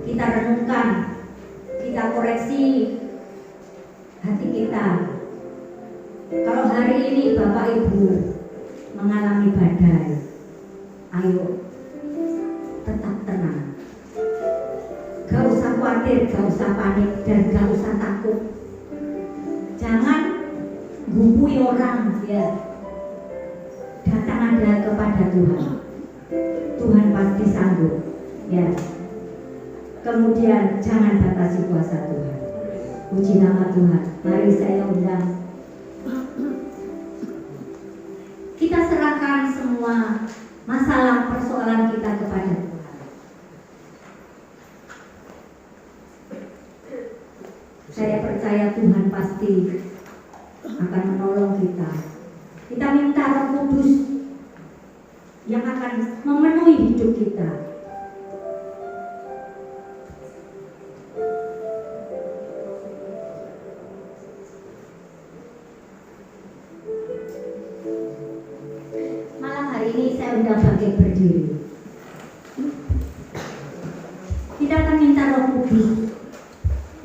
kita renungkan, kita koreksi hati kita. Kalau hari ini Bapak Ibu mengalami badai, ayo tetap tenang. Gak usah khawatir, gak usah panik, dan gak usah takut. Jangan gubui orang, ya. Datang Anda kepada Tuhan. Tuhan pasti sanggup, ya. Kemudian jangan batasi kuasa Tuhan. Puji nama Tuhan. Mari saya undang. Kita serahkan semua masalah persoalan kita kepada Tuhan. Saya percaya Tuhan pasti akan menolong kita. Kita minta Roh Kudus yang akan memenuhi hidup kita. Malam hari ini saya undang Bapak berdiri. Kita akan minta Roh Kudus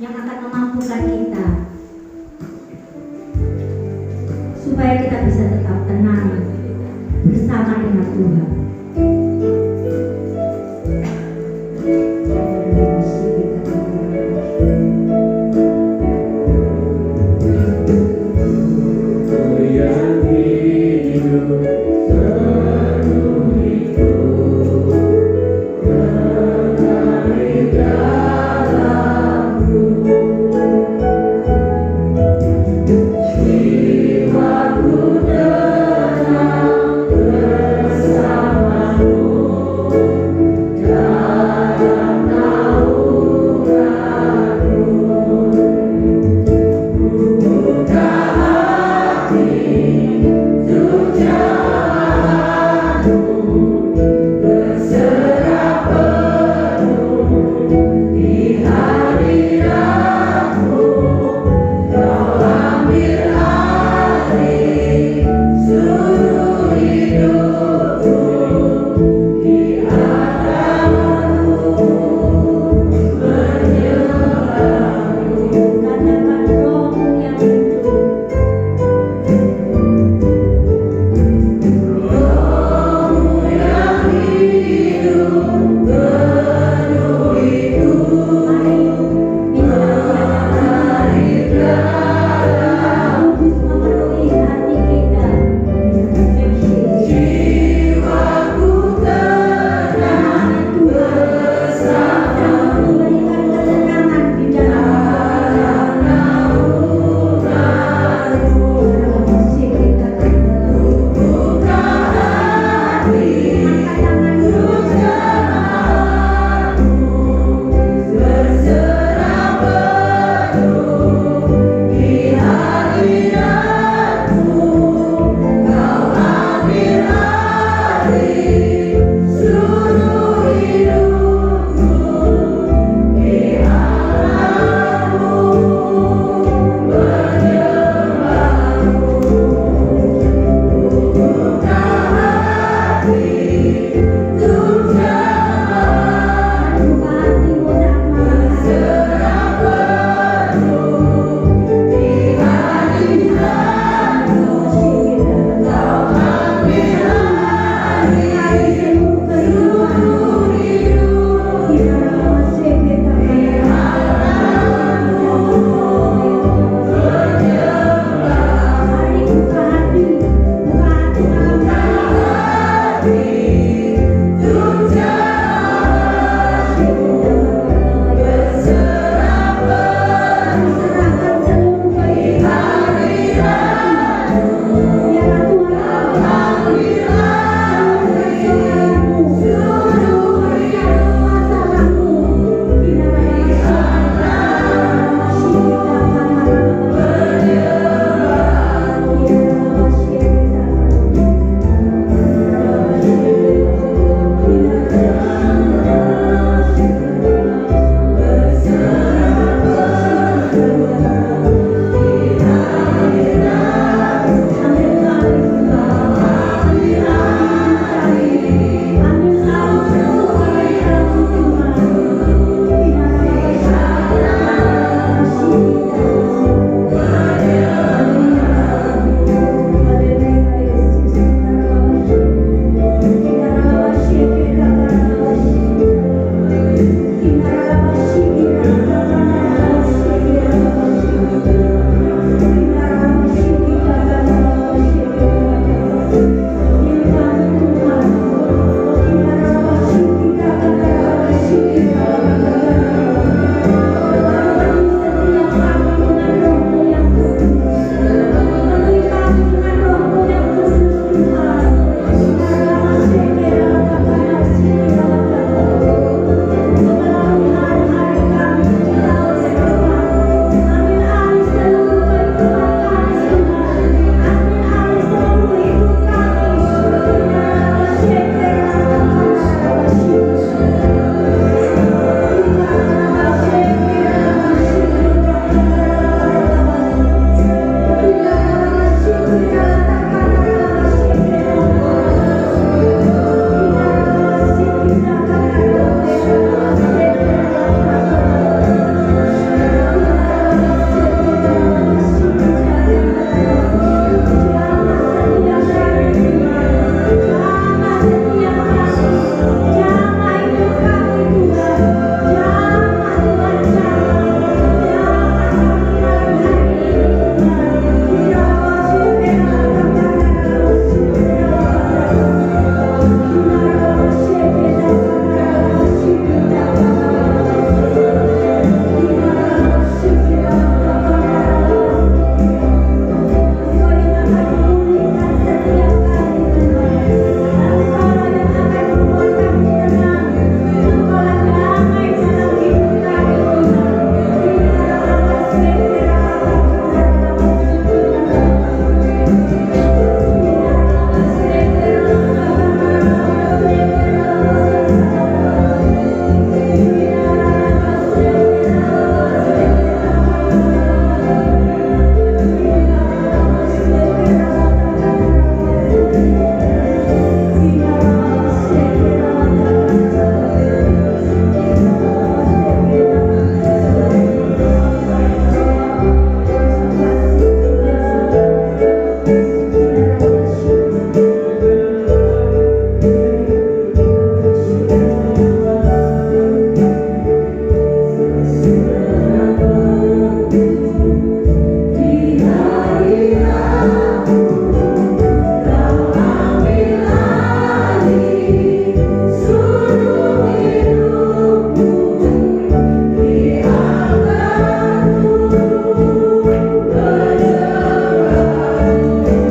yang akan memampukan kita supaya kita bisa tetap tenang bersama dengan Tuhan.